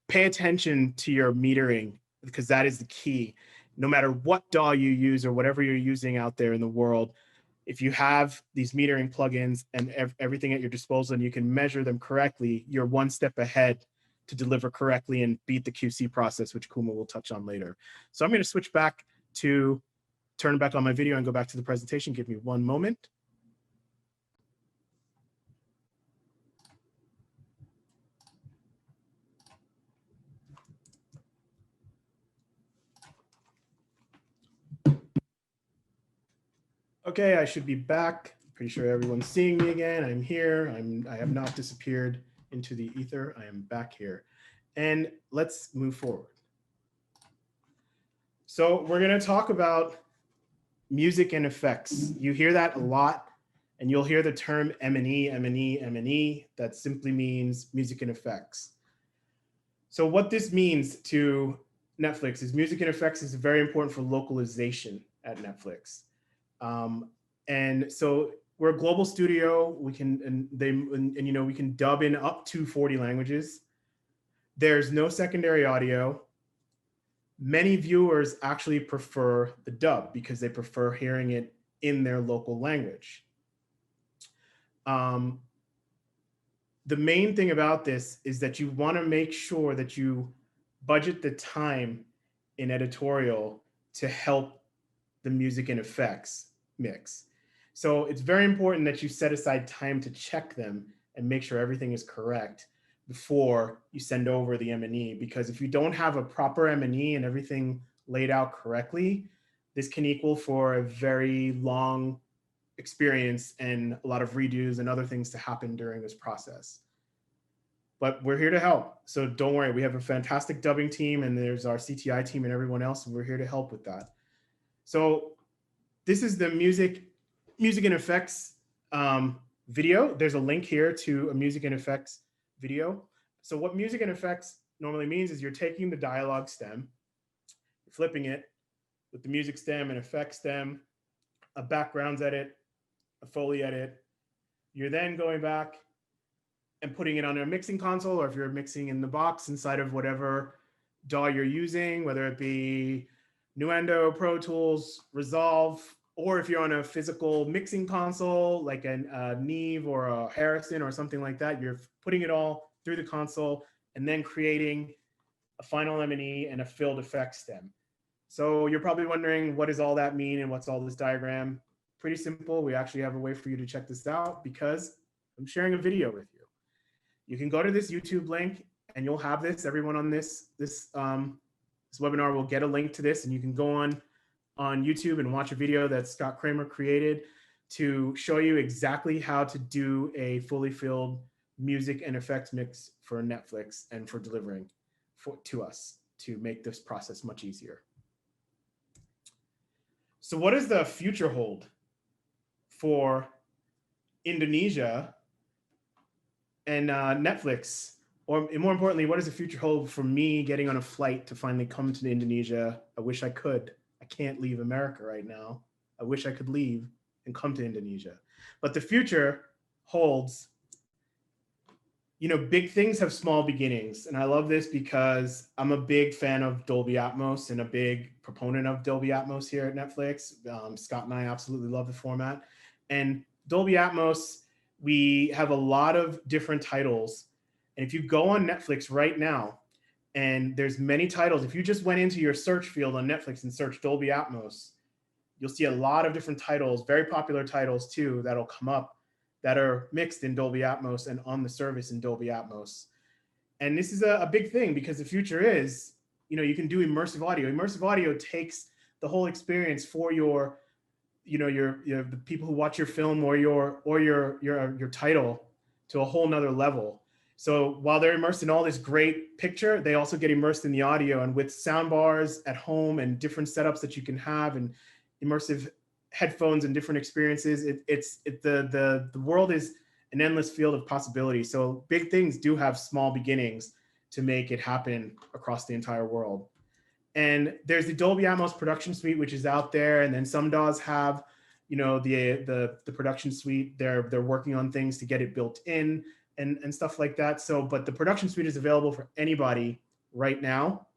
Speaker 5: pay attention to your metering, because that is the key. No matter what DAW you use or whatever you're using out there in the world, if you have these metering plugins and everything at your disposal and you can measure them correctly, you're one step ahead to deliver correctly and beat the QC process, which Kuma will touch on later. So I'm going to switch back to turn back on my video and go back to the presentation. Give me one moment. Okay, I should be back. Pretty sure everyone's seeing me again. I'm here. I have not disappeared into the ether. I am back here. And let's move forward. So we're going to talk about music and effects. You hear that a lot, and you'll hear the term M&E, M&E, M&E. That simply means music and effects. So what this means to Netflix is music and effects is very important for localization at Netflix. And so we're a global studio. We can, you know, we can dub in up to 40 languages. There's no secondary audio. Many viewers actually prefer the dub because they prefer hearing it in their local language. The main thing about this is that you want to make sure that you budget the time in editorial to help the music and effects mix. So it's very important that you set aside time to check them and make sure everything is correct before you send over the M&E, because if you don't have a proper M&E and everything laid out correctly, this can equal for a very long experience and a lot of redos and other things to happen during this process. But we're here to help. So don't worry, we have a fantastic dubbing team, and there's our CTI team and everyone else, and we're here to help with that. So this is the music and effects video. There's a link here to a music and effects video. So what music and effects normally means is you're taking the dialogue stem, you're flipping it with the music stem and effects stem, a backgrounds edit, a Foley edit. You're then going back and putting it on a mixing console, or if you're mixing in the box inside of whatever DAW you're using, whether it be Nuendo, Pro Tools, Resolve, or if you're on a physical mixing console like a Neve or a Harrison or something like that, you're putting it all through the console and then creating a final M&E and a filled effect stem. So you're probably wondering, what does all that mean and what's all this diagram? Pretty simple. We actually have a way for you to check this out because I'm sharing a video with you. You can go to this YouTube link and you'll have this. Everyone on this webinar will get a link to this, and you can go on YouTube and watch a video that Scott Kramer created to show you exactly how to do a fully filled music and effects mix for Netflix and for delivering to us to make this process much easier. So what does the future hold for Indonesia and Netflix? Or more importantly, what does the future hold for me getting on a flight to finally come to Indonesia? I wish I could. I can't leave America right now. I wish I could leave and come to Indonesia. But the future holds, you know, big things have small beginnings. And I love this because I'm a big fan of Dolby Atmos and a big proponent of Dolby Atmos here at Netflix. Scott and I absolutely love the format. And Dolby Atmos, we have a lot of different titles. And if you go on Netflix right now, and there's many titles, if you just went into your search field on Netflix and search Dolby Atmos, you'll see a lot of different titles, very popular titles too, that'll come up that are mixed in Dolby Atmos and on the service in Dolby Atmos. And this is a big thing because the future is, you know, you can do immersive audio. Immersive audio takes the whole experience for your, you know, the people who watch your film or your title to a whole nother level. So while they're immersed in all this great picture, they also get immersed in the audio, and with sound bars at home and different setups that you can have and immersive headphones and different experiences, the world is an endless field of possibilities. So big things do have small beginnings to make it happen across the entire world. And there's the Dolby Atmos production suite, which is out there. And then some DAWs have you know, the production suite. They're working on things to get it built in and stuff like that. So, but the production suite is available for anybody right now,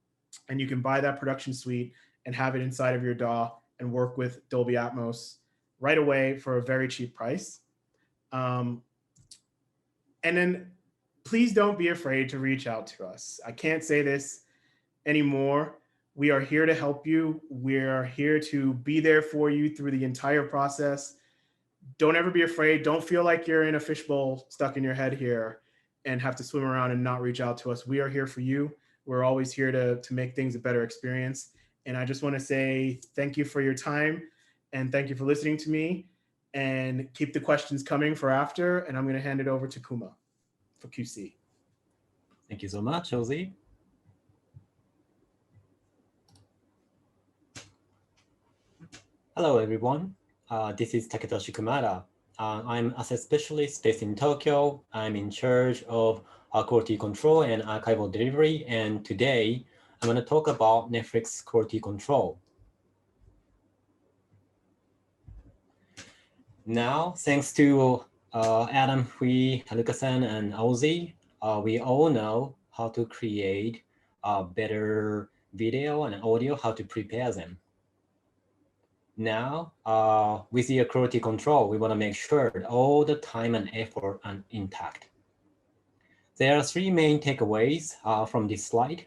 Speaker 5: and you can buy that production suite and have it inside of your DAW and work with Dolby Atmos right away for a very cheap price. And then please don't be afraid to reach out to us. I can't say this anymore. We are here to help you. We're here to be there for you through the entire process. Don't ever be afraid. Don't feel like you're in a fishbowl stuck in your head here and have to swim around and not reach out to us. We are here for you. We're always here to make things a better experience. And I just want to say thank you for your time and thank you for listening to me, and keep the questions coming for after. And I'm going to hand it over to Kuma for QC.
Speaker 7: Thank you so much, Ozzy. Hello, everyone. This is Taketoshi Kumada. I'm a specialist based in Tokyo. I'm in charge of quality control and archival delivery. And today, I'm going to talk about Netflix quality control. Now, thanks to Adam, Hui, Haruka-san, and Ozzy, we all know how to create better video and audio, how to prepare them. Now, with the quality control, we want to make sure that all the time and effort are intact. There are three main takeaways from this slide.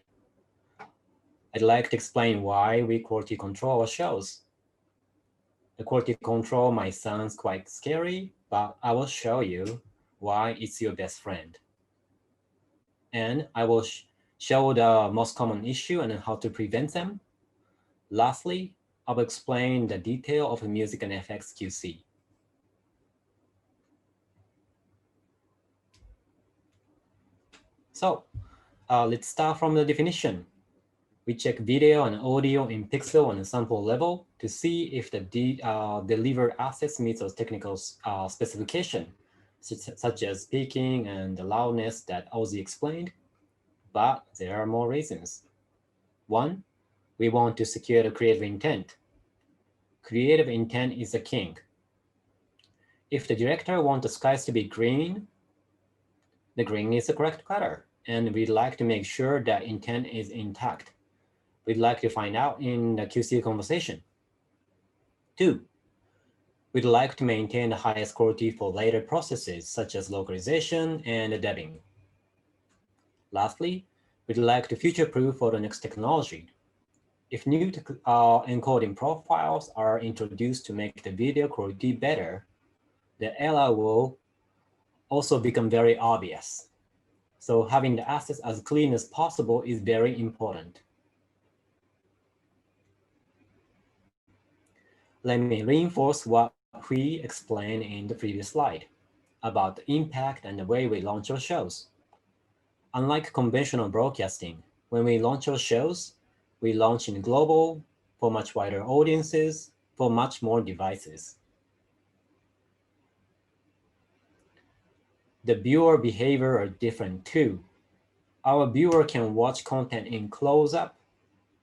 Speaker 7: I'd like to explain why we quality control our shows. The quality control might sound quite scary, but I will show you why it's your best friend. And I will show the most common issue and how to prevent them. Lastly, I will explain the detail of music and effects QC. So let's start from the definition. We check video and audio in pixel and sample level to see if the delivered assets meet those technical specifications, such as peaking and the loudness that Ozzy explained. But there are more reasons. One, we want to secure the creative intent. Creative intent is the king. If the director wants the skies to be green, the green is the correct color, and we'd like to make sure that intent is intact. We'd like to find out in the QC conversation. Two, we'd like to maintain the highest quality for later processes, such as localization and dubbing. Lastly, we'd like to future-proof for the next technology. If new encoding profiles are introduced to make the video quality better, the error will also become very obvious. So having the assets as clean as possible is very important. Let me reinforce what we explained in the previous slide about the impact and the way we launch our shows. Unlike conventional broadcasting, when we launch our shows, we launch in global, for much wider audiences, for much more devices. The viewer behavior are different too. Our viewer can watch content in close-up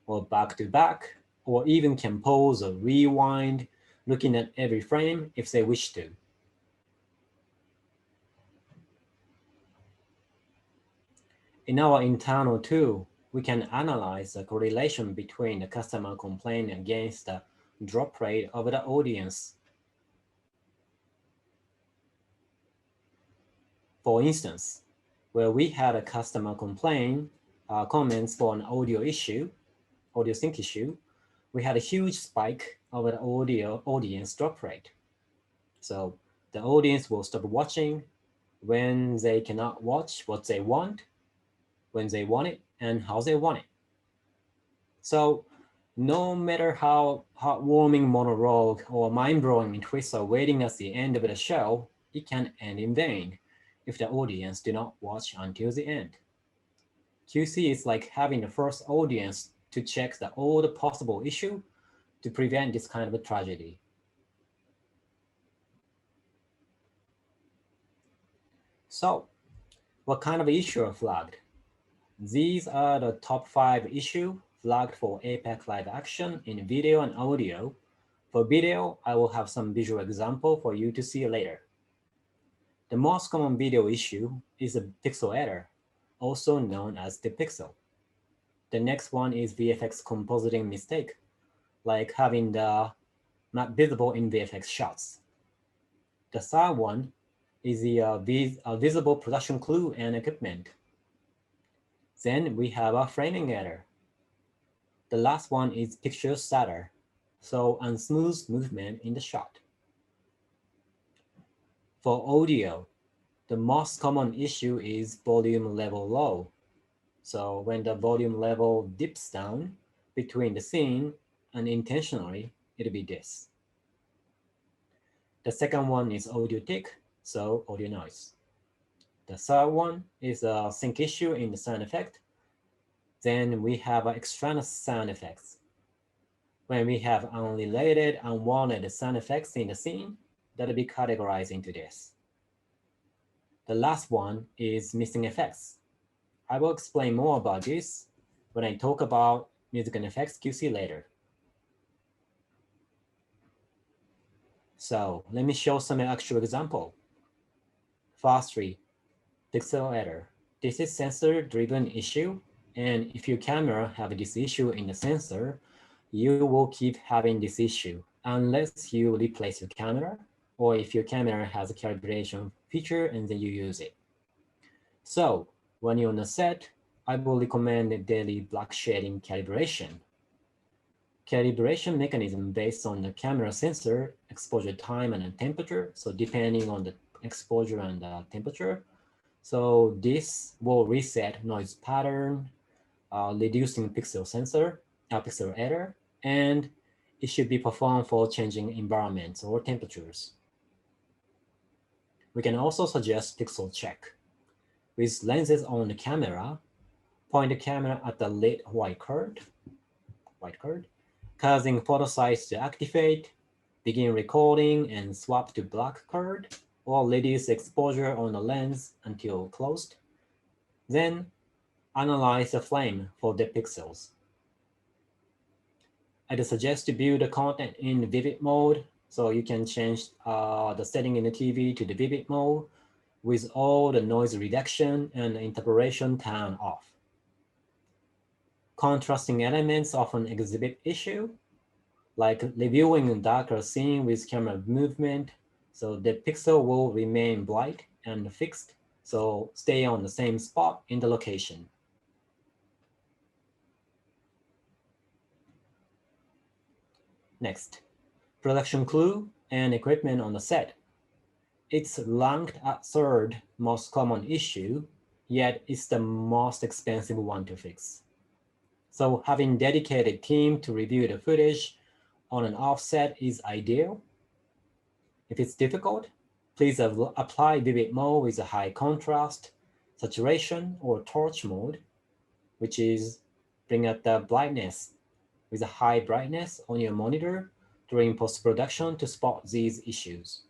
Speaker 7: or back-to-back, or even can pause or rewind, looking at every frame if they wish to. In our internal tool, we can analyze the correlation between the customer complaint against the drop rate of the audience. For instance, where we had a customer complaint, comments for an audio sync issue, we had a huge spike of the audience drop rate. So the audience will stop watching when they cannot watch what they want, when they want it, and how they want it. So no matter how heartwarming monologue or mind-blowing twists are waiting at the end of the show, it can end in vain if the audience do not watch until the end. QC is like having the first audience to check all the possible issue to prevent this kind of a tragedy. So, what kind of issue are flagged? These are the top 5 issues flagged for APEC live action in video and audio For video, I will have some visual example for you to see later. The most common video issue is a pixel error, also known as the pixel. The next one is VFX compositing mistake, like having the not visible in VFX shots. The third one is the visible production clue and equipment. Then we have a framing error. The last one is picture stutter, so unsmooth movement in the shot. For audio, the most common issue is volume level low. So when the volume level dips down between the scene, unintentionally, it'll be this. The second one is audio tick, so audio noise. The third one is a sync issue in the sound effect. Then we have extraneous sound effects. When we have unrelated, unwanted sound effects in the scene, that'll be categorized into this. The last one is missing effects. I will explain more about this when I talk about music and effects QC later. So let me show some actual example. First three, pixel error. This is sensor-driven issue, and if your camera have this issue in the sensor, you will keep having this issue unless you replace your camera, or if your camera has a calibration feature and then you use it. So when you're on a set, I will recommend a daily black shading calibration. Calibration mechanism based on the camera sensor, exposure time and temperature. So depending on the exposure and the temperature. So this will reset noise pattern, reducing pixel error, and it should be performed for changing environments or temperatures. We can also suggest pixel check. With lenses on the camera, point the camera at the lit white card, causing photo size to activate, begin recording and swap to black card, or reduce exposure on the lens until closed. Then analyze the frame for the pixels. I'd suggest to view the content in vivid mode, so you can change the setting in the TV to the vivid mode with all the noise reduction and interpolation turned off. Contrasting elements often exhibit issue, like reviewing a darker scene with camera movement, so the pixel will remain bright and fixed, so stay on the same spot in the location. Next, production clue and equipment on the set. It's ranked at third most common issue, yet it's the most expensive one to fix. So having dedicated team to review the footage on an offset is ideal. If it's difficult, please apply vivid mode with a high contrast, saturation, or torch mode, which is bring up the brightness with a high brightness on your monitor during post-production to spot these issues.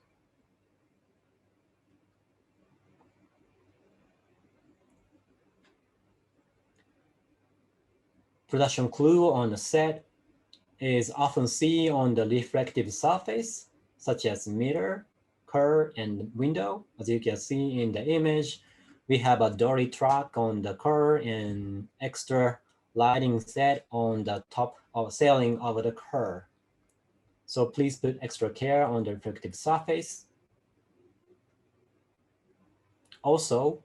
Speaker 7: Production clue on the set is often seen on the reflective surface, such as mirror, curve, and window. As you can see in the image, we have a dolly track on the curve and extra lighting set on the top of ceiling of the curve. So please put extra care on the reflective surface. Also,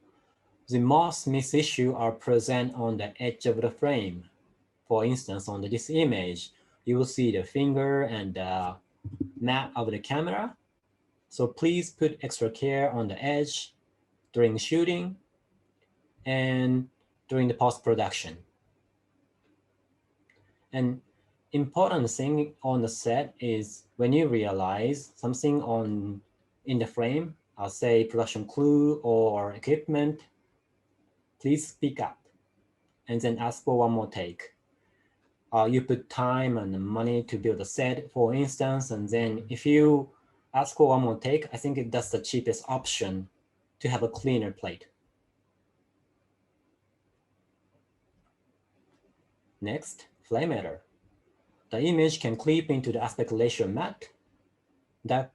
Speaker 7: the most missed issues are present on the edge of the frame. For instance, on this image, you will see the finger and the map of the camera. So please put extra care on the edge during shooting and during the post-production. An important thing on the set is when you realize something in the frame, I'll say production clue or equipment, please speak up and then ask for one more take. You put time and money to build a set, for instance, and then if you ask for one more take, I think that's the cheapest option to have a cleaner plate. Next, flame error. the image can clip into the aspect ratio mat. The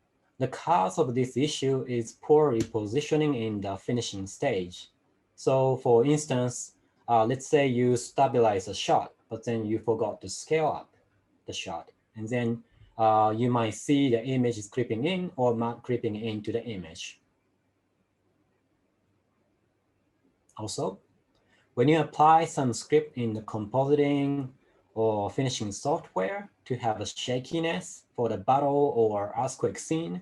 Speaker 7: cause of this issue is poor repositioning in the finishing stage. So for instance, let's say you stabilize a shot, but then you forgot to scale up the shot. And then you might see the image is creeping in or not creeping into the image. Also, when you apply some script in the compositing or finishing software to have a shakiness for the battle or earthquake scene,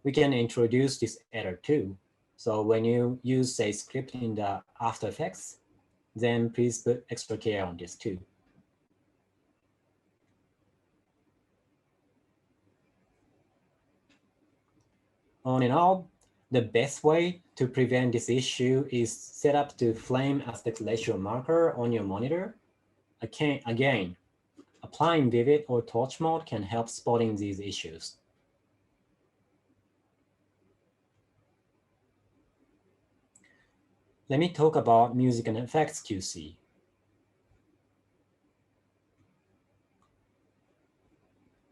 Speaker 7: we can introduce this error too. So when you use, say, script in the After Effects, then please put extra care on this too. On and all, the best way to prevent this issue is set up to flame aspect ratio marker on your monitor. Again, applying vivid or torch mode can help spotting these issues. Let me talk about music and effects QC.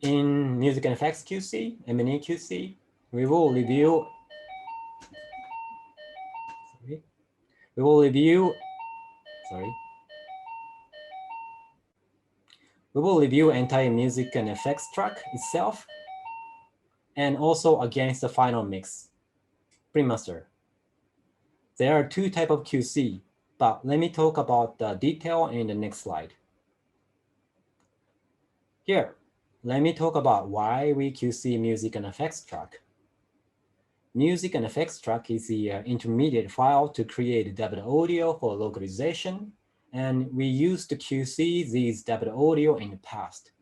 Speaker 7: In music and effects QC, M&E QC, we will review entire music and effects track itself, and also against the final mix, pre-master. There are two types of QC, but let me talk about the detail in the next slide. Here, let me talk about why we QC music and effects track. Music and effects track is the intermediate file to create dubbed audio for localization, and we used to QC these dubbed audio in the past.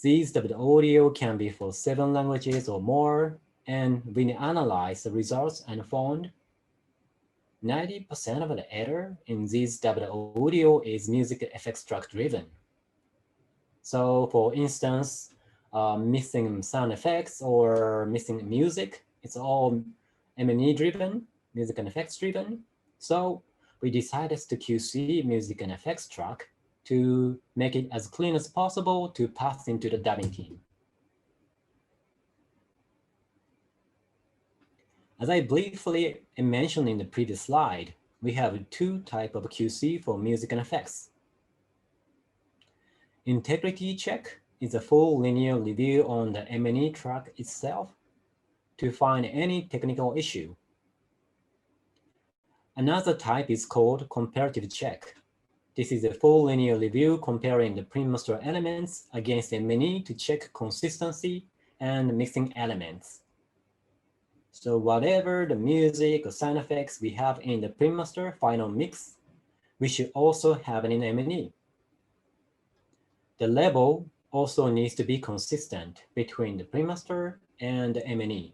Speaker 7: These dubbed audio can be for 7 languages or more, and we analyzed the results and found 90% of the error in these dubbed audio is music effects track driven. So for instance, missing sound effects or missing music, it's all M&E driven, music and effects driven. So we decided to QC music and effects track to make it as clean as possible to pass into the dubbing team. As I briefly mentioned in the previous slide, we have 2 types of QC for music and effects. Integrity check is a full linear review on the M&E track itself to find any technical issue. Another type is called comparative check. This is a full linear review comparing the pre-master elements against M&E to check consistency and mixing elements. So whatever the music or sound effects we have in the pre-master final mix, we should also have it in M&E. The level also needs to be consistent between the pre-master and the M&E,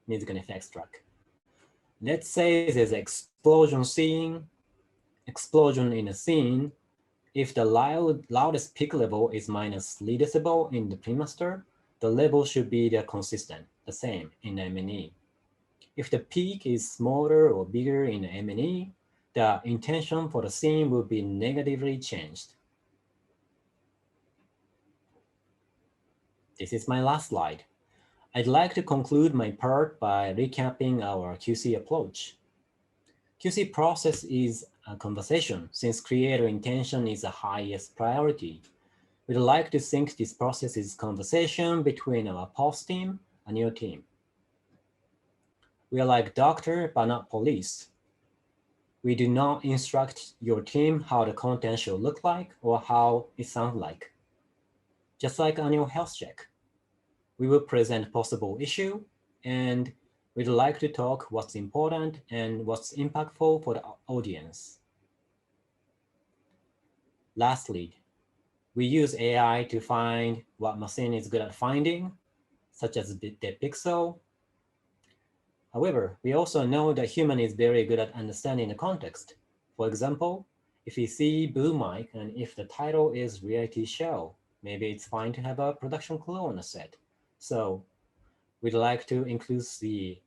Speaker 7: music and effects track. Let's say there's an explosion in a scene. If the loudest peak level is -3 decibel in the pre-master, the level should be consistent, the same in the M&E. If the peak is smaller or bigger in the M&E, the intention for the scene will be negatively changed. This is my last slide. I'd like to conclude my part by recapping our QC approach. QC process is a conversation since creator intention is the highest priority. We'd like to think this process is conversation between our post team and your team. We are like doctor, but not police. We do not instruct your team how the content should look like or how it sounds like. Just like annual health check, we will present possible issue, and we'd like to talk what's important and what's impactful for the audience. Lastly, we use AI to find what machine is good at finding, such as the pixel. However, we also know that human is very good at understanding the context. For example, if you see Blue Mic and if the title is reality show, maybe it's fine to have a production crew on the set. So we'd like to increase the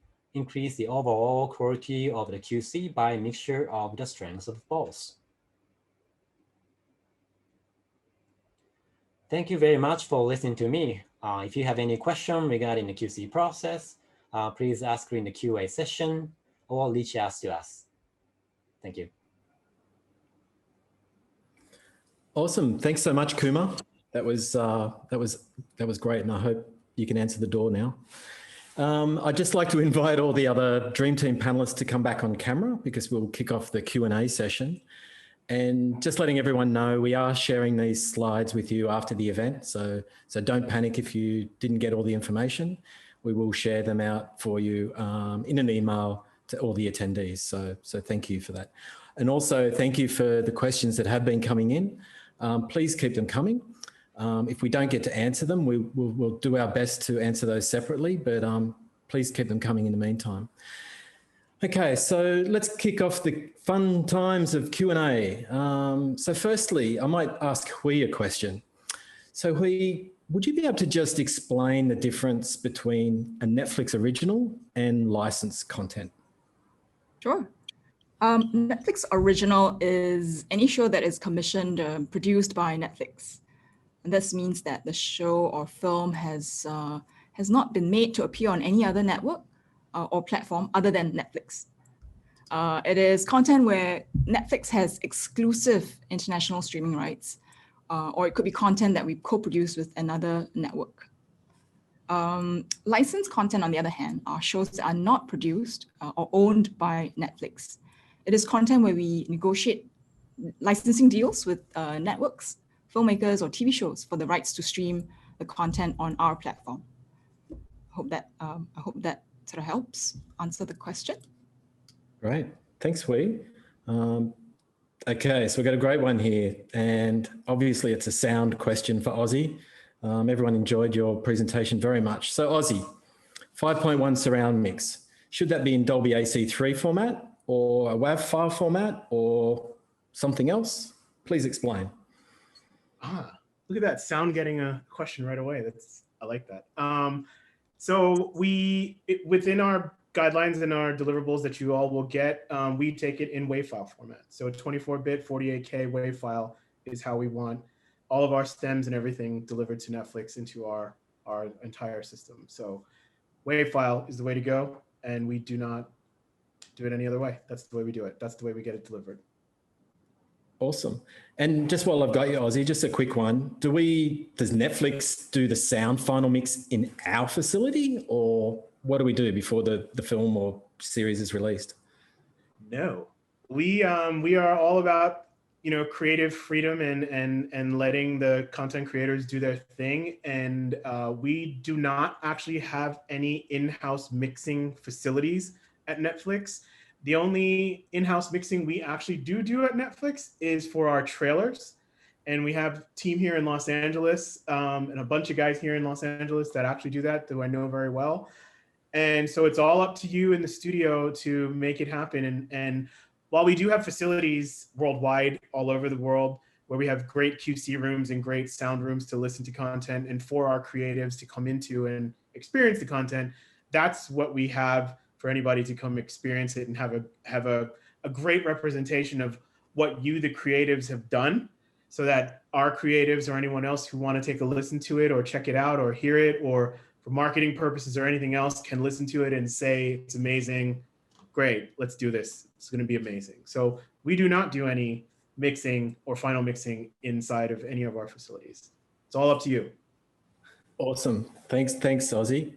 Speaker 7: overall quality of the QC by a mixture of the strengths of both. Thank you very much for listening to me. If you have any question regarding the QC process, please ask in the QA session or reach out to us. Thank you.
Speaker 1: Awesome. Thanks so much, Kuma. That was great, and I hope you can answer the door now. I'd just like to invite all the other Dream Team panelists to come back on camera because we'll kick off the Q&A session. And just letting everyone know, we are sharing these slides with you after the event. So don't panic if you didn't get all the information. We will share them out for you in an email to all the attendees. So thank you for that. And also thank you for the questions that have been coming in. Please keep them coming. If we don't get to answer them, we'll do our best to answer those separately, but please keep them coming in the meantime. Okay, so let's kick off the fun times of Q&A. So firstly, I might ask Hui a question. So Hui, would you be able to just explain the difference between a Netflix original and licensed content?
Speaker 3: Sure. Netflix original is any show that is commissioned, produced by Netflix. And this means that the show or film has not been made to appear on any other network or platform other than Netflix. It is content where Netflix has exclusive international streaming rights, or it could be content that we co-produce with another network. Licensed content, on the other hand, are shows that are not produced or owned by Netflix. It is content where we negotiate licensing deals with networks, filmmakers, or TV shows for the rights to stream the content on our platform. I hope that sort of helps answer the question.
Speaker 1: Great, thanks, Hui. Okay, so we've got a great one here, and obviously it's a sound question for Ozzy. Everyone enjoyed your presentation very much. So Ozzy, 5.1 surround mix, should that be in Dolby AC3 format or a WAV file format or something else? Please explain.
Speaker 5: Look at that, sound getting a question right away. I like that. So within our guidelines and our deliverables that you all will get, we take it in WAV file format. So a 24-bit 48K WAV file is how we want all of our stems and everything delivered to Netflix into our entire system. So WAV file is the way to go, and we do not do it any other way. That's the way we do it. That's the way we get it delivered.
Speaker 1: Awesome. And just while I've got you, Ozzy, just a quick one. Does Netflix do the sound final mix in our facility, or what do we do before the film or series is released?
Speaker 5: No, we are all about, creative freedom and letting the content creators do their thing. And we do not actually have any in-house mixing facilities at Netflix. The only in-house mixing we actually do at Netflix is for our trailers. And we have a team here in Los Angeles and a bunch of guys here in Los Angeles that actually do that, who I know very well. And so it's all up to you in the studio to make it happen. And while we do have facilities worldwide, all over the world, where we have great QC rooms and great sound rooms to listen to content and for our creatives to come into and experience the content, that's what we have for anybody to come experience it and have a great representation of what you, the creatives, have done, so that our creatives or anyone else who want to take a listen to it or check it out or hear it or for marketing purposes or anything else can listen to it and say, it's amazing, great, let's do this. It's going to be amazing. So we do not do any mixing or final mixing inside of any of our facilities. It's all up to you.
Speaker 1: Awesome. Thanks, Ozzy.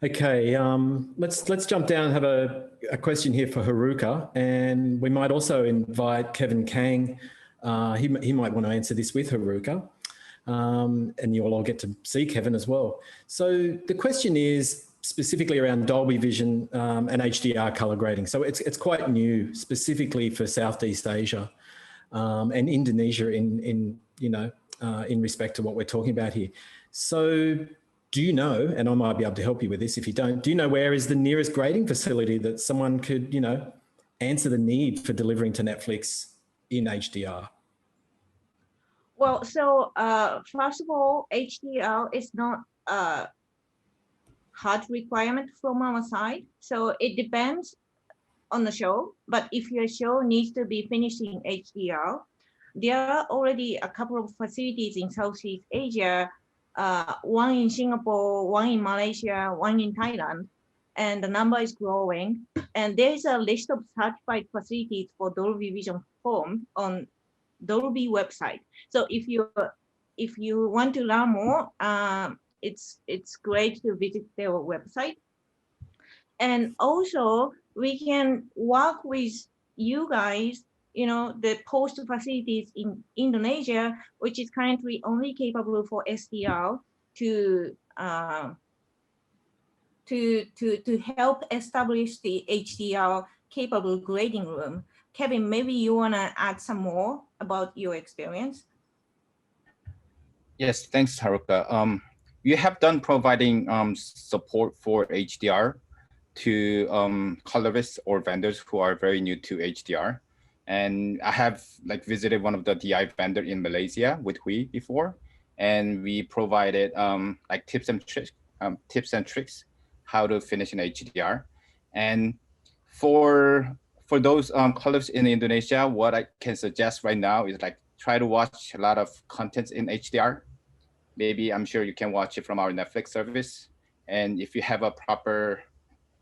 Speaker 1: Okay, let's jump down and have a question here for Haruka, and we might also invite Kevin Kang. He might want to answer this with Haruka, and you'll all get to see Kevin as well. So the question is specifically around Dolby Vision and HDR color grading. So it's quite new, specifically for Southeast Asia and Indonesia in respect to what we're talking about here. So do you know, and I might be able to help you with this if you don't, do you know where is the nearest grading facility that someone could, answer the need for delivering to Netflix in HDR?
Speaker 4: Well, so first of all, HDR is not a hard requirement from our side. So it depends on the show. But if your show needs to be finished in HDR, there are already a couple of facilities in Southeast Asia, one in Singapore, one in Malaysia, one in Thailand, and the number is growing. And there is a list of certified facilities for Dolby Vision Home on Dolby website. So if you want to learn more, it's great to visit their website. And also we can work with you guys, the post facilities in Indonesia, which is currently only capable for SDR, to help establish the HDR capable grading room. Kevin, maybe you want to add some more about your experience?
Speaker 8: Yes, thanks, Haruka. We have done providing support for HDR to colorists or vendors who are very new to HDR. And I have visited one of the DI vendor in Malaysia with Hui before, and we provided tips and tricks how to finish in HDR. And for those colorists in Indonesia, what I can suggest right now is try to watch a lot of content in HDR. Maybe I'm sure you can watch it from our Netflix service. And if you have a proper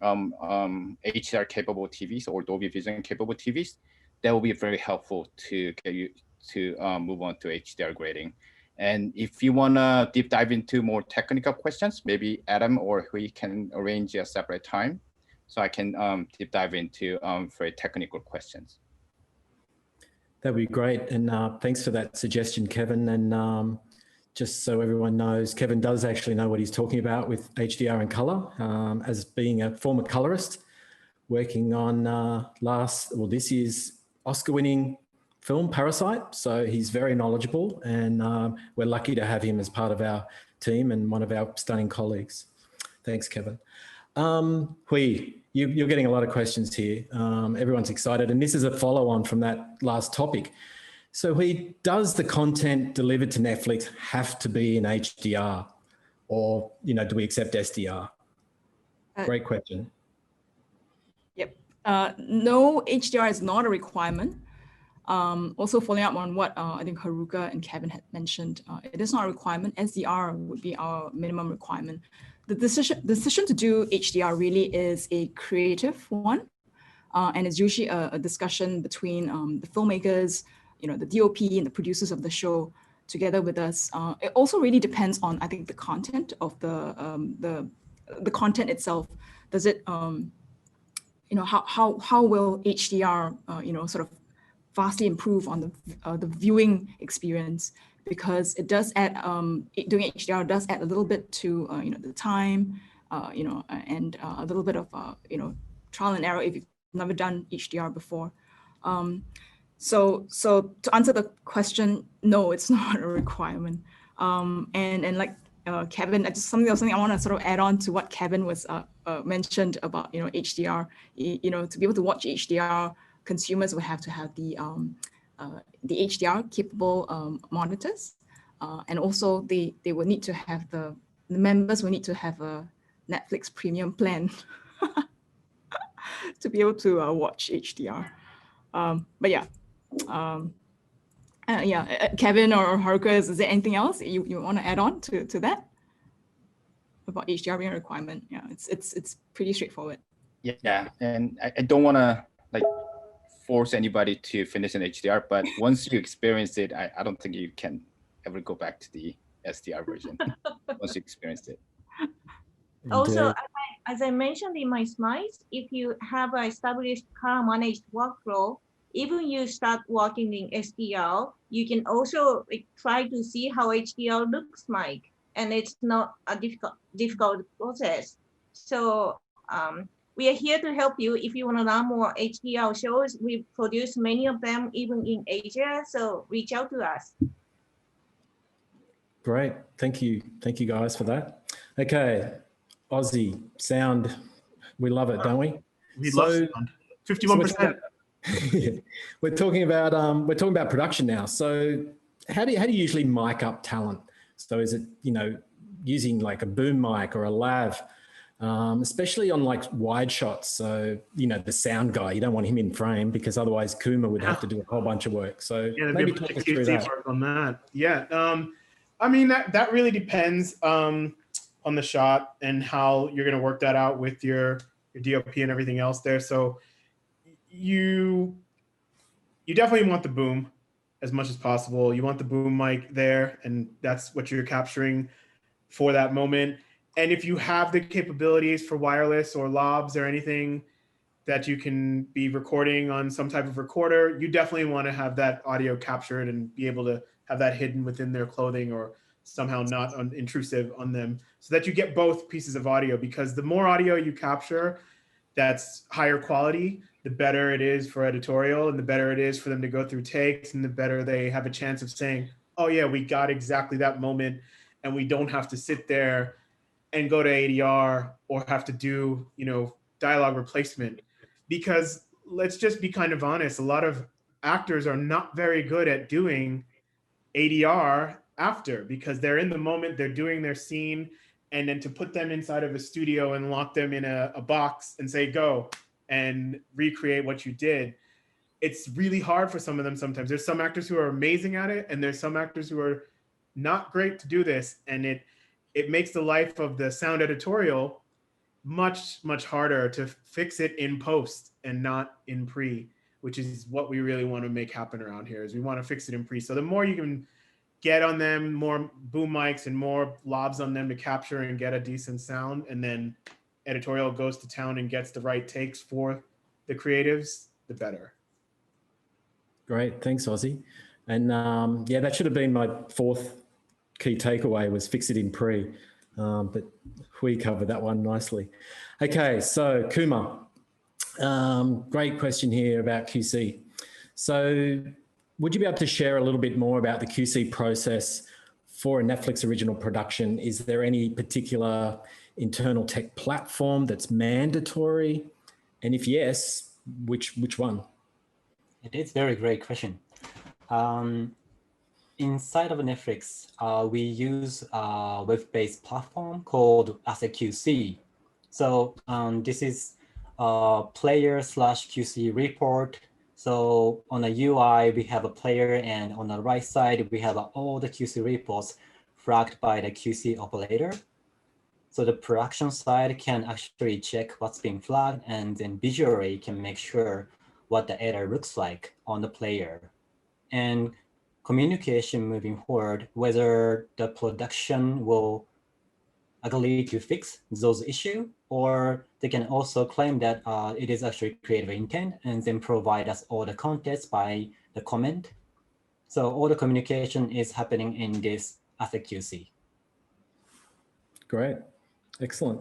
Speaker 8: HDR capable TVs or Dolby Vision capable TVs, that will be very helpful to get you to move on to HDR grading. And if you want to deep dive into more technical questions, maybe Adam or we can arrange a separate time so I can deep dive into very technical questions.
Speaker 1: That'd be great. And thanks for that suggestion, Kevin. And just so everyone knows, Kevin does actually know what he's talking about with HDR and color, as being a former colorist working on this year's Oscar-winning film, Parasite. So he's very knowledgeable, and we're lucky to have him as part of our team and one of our stunning colleagues. Thanks, Kevin. Hui, you're getting a lot of questions here. Everyone's excited, and this is a follow-on from that last topic. So Hui, does the content delivered to Netflix have to be in HDR, or do we accept SDR? Great question.
Speaker 3: Yep. No, HDR is not a requirement. Also following up on what I think Haruka and Kevin had mentioned, it is not a requirement. SDR would be our minimum requirement. The decision to do HDR really is a creative one, and it's usually a discussion between the filmmakers, the DOP and the producers of the show together with us. It also really depends on, I think, the content of the content itself. Does it, how will HDR, sort of vastly improve on the viewing experience, because it does add, doing HDR does add a little bit to, the time, and a little bit of, trial and error if you've never done HDR before. So to answer the question, no, it's not a requirement. And like Kevin, something I want to sort of add on to what Kevin was mentioned about, HDR. To be able to watch HDR, consumers will have to have the HDR capable monitors, and also they will need to have the members will need to have a Netflix premium plan to be able to watch HDR. But yeah. Kevin or Haruka, is there anything else you want to add on to that about HDR being a requirement? Yeah, it's pretty straightforward.
Speaker 8: Yeah, and I don't want to force anybody to finish in HDR, but once you experience it, I don't think you can ever go back to the SDR version once you experienced it.
Speaker 4: Also, as I mentioned in my slides, if you have an established car managed workflow, even you start working in SDR, you can also try to see how HDR looks like, and it's not a difficult process. So we are here to help you if you want to learn more HDR shows. We produce many of them even in Asia, so reach out to us.
Speaker 1: Great, thank you guys for that. Okay, Aussie sound, we love it, don't we?
Speaker 5: We love sound. 51%.
Speaker 1: We're talking about production now. So how do you usually mic up talent? So is it using like a boom mic or a lav? especially on like wide shots. So, you know, the sound guy, you don't want him in frame because otherwise Kuma would have to do a whole bunch of work. So
Speaker 5: yeah,
Speaker 1: maybe
Speaker 5: talk
Speaker 1: talk us through that.
Speaker 5: Work on that. Yeah. I mean, that really depends on the shot and how you're going to work that out with your DOP and everything else there. So you definitely want the boom as much as possible. You want the boom mic there, and that's what you're capturing for that moment. And if you have the capabilities for wireless or lobs or anything that you can be recording on some type of recorder, you definitely want to have that audio captured and be able to have that hidden within their clothing or somehow not intrusive on them, so that you get both pieces of audio. Because the more audio you capture that's higher quality, the better it is for editorial, and the better it is for them to go through takes, and the better they have a chance of saying, oh yeah, we got exactly that moment, and we don't have to sit there and go to ADR or have to do, you know, dialogue replacement. Because let's just be kind of honest, a lot of actors are not very good at doing ADR after, because they're in the moment, they're doing their scene, and then to put them inside of a studio and lock them in a box and say, go and recreate what you did, it's really hard for some of them sometimes. There's some actors who are amazing at it, and there's some actors who are not great to do this, and it makes the life of the sound editorial much harder to fix it in post and not in pre, which is what we really want to make happen around here. Is we want to fix it in pre. So the more you can get on them, more boom mics and more lobs on them to capture and get a decent sound, and then editorial goes to town and gets the right takes for the creatives, the better.
Speaker 1: Great, thanks, Ozzy. And yeah, that should have been my fourth key takeaway, was fix it in pre, but we covered that one nicely. Okay, so Kuma, great question here about QC. So would you be able to share a little bit more about the QC process for a Netflix original production? Is there any particular internal tech platform that's mandatory? And if yes, which one?
Speaker 7: It is a very great question. Inside of Netflix, we use a web-based platform called AssetQC. So this is a player/QC report. So on the UI, we have a player, and on the right side, we have all the QC reports flagged by the QC operator. So the production side can actually check what's being flagged, and then visually can make sure what the error looks like on the player. And communication moving forward, whether the production will agree to fix those issues, or they can also claim that it is actually creative intent, and then provide us all the context by the comment. So all the communication is happening in this AssetQC.
Speaker 1: Great, excellent.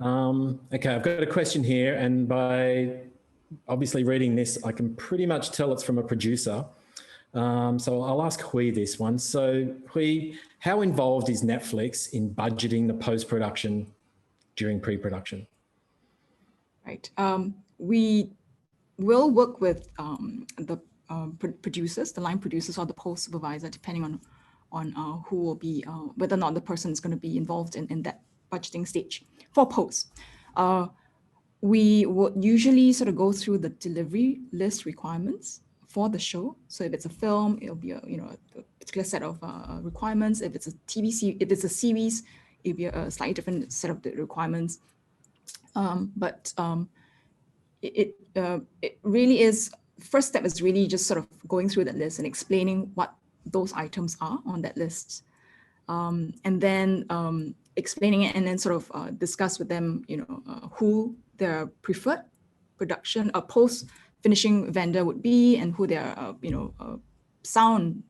Speaker 1: Okay, I've got a question here, and by obviously reading this, I can pretty much tell it's from a producer. So I'll ask Hui this one. So Hui, how involved is Netflix in budgeting the post-production during pre-production?
Speaker 3: Right. We will work with the producers, the line producers, or the post supervisor, depending on who will be, whether or not the person is going to be involved in that budgeting stage for post. We would usually sort of go through the delivery list requirements for the show. So if it's a film, it'll be a particular set of requirements. If it's a series, it'll be a slightly different set of the requirements. It really is, first step is really just sort of going through that list and explaining what those items are on that list. And then explaining it, and then sort of discuss with them, who their preferred production or post finishing vendor would be, and who their sound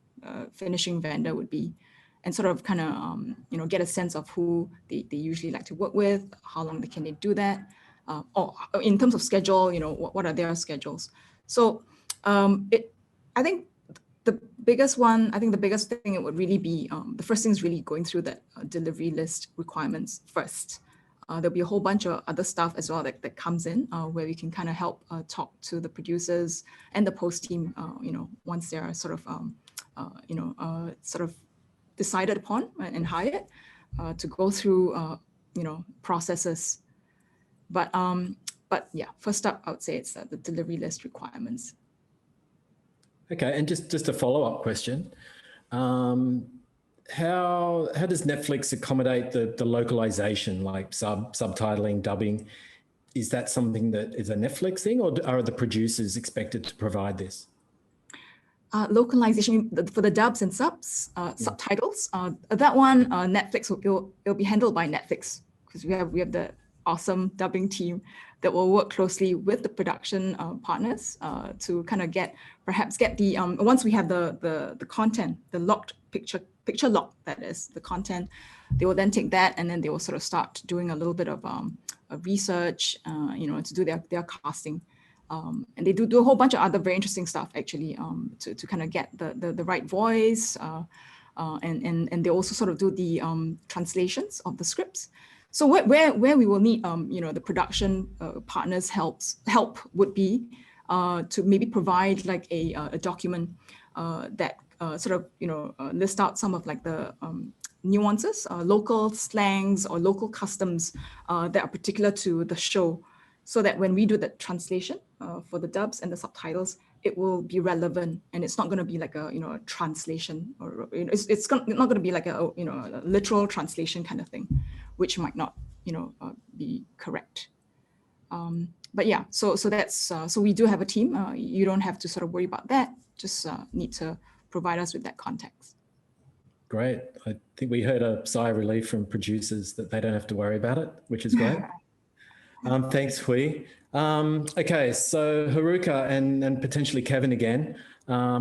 Speaker 3: finishing vendor would be, and sort of kind of get a sense of who they usually like to work with, how long can they do that, or in terms of schedule, what are their schedules. So I think the biggest thing it would really be, the first thing is really going through that delivery list requirements first. There'll be a whole bunch of other stuff as well that comes in, where we can kind of help talk to the producers and the post team, once they're sort of decided upon and hired, to go through processes. But yeah, first up, I would say it's the delivery list requirements.
Speaker 1: Okay, and just a follow-up question. How does Netflix accommodate the localization, like subtitling, dubbing? Is that something that is a Netflix thing, or are the producers expected to provide this?
Speaker 3: Localization for the dubs and subtitles. That one, Netflix it'll be handled by Netflix, because we have the awesome dubbing team that will work closely with the production partners to kind of get the once we have the content, the locked picture lock, that is the content, they will then take that and then they will sort of start doing a little bit of research, to do their casting. And they do a whole bunch of other very interesting stuff, actually, to kind of get the right voice. And they also sort of do the translations of the scripts. So where we will need, the production partners' help would be to maybe provide like a document that sort of, list out some of like the nuances, local slangs or local customs that are particular to the show, so that when we do the translation for the dubs and the subtitles, it will be relevant, and it's not going to be like a a translation, or it's not going to be like a a literal translation kind of thing, which might not be correct. But yeah, so that's so we do have a team. You don't have to sort of worry about that. Just need to provide us with that context.
Speaker 1: Great. I think we heard a sigh of relief from producers that they don't have to worry about it, which is great. Thanks, Hui. Okay, so Haruka and potentially Kevin again.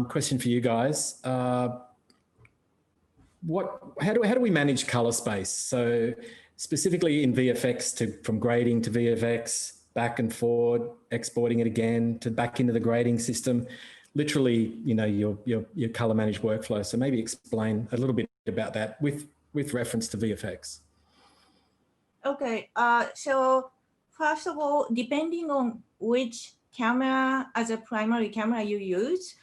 Speaker 1: Question for you guys. How do we manage color space? So specifically in VFX, from grading to VFX, back and forward, exporting it again to back into the grading system. Literally, your color managed workflow. So maybe explain a little bit about that with reference to VFX.
Speaker 4: Okay, so first of all, depending on which camera as a primary camera you use,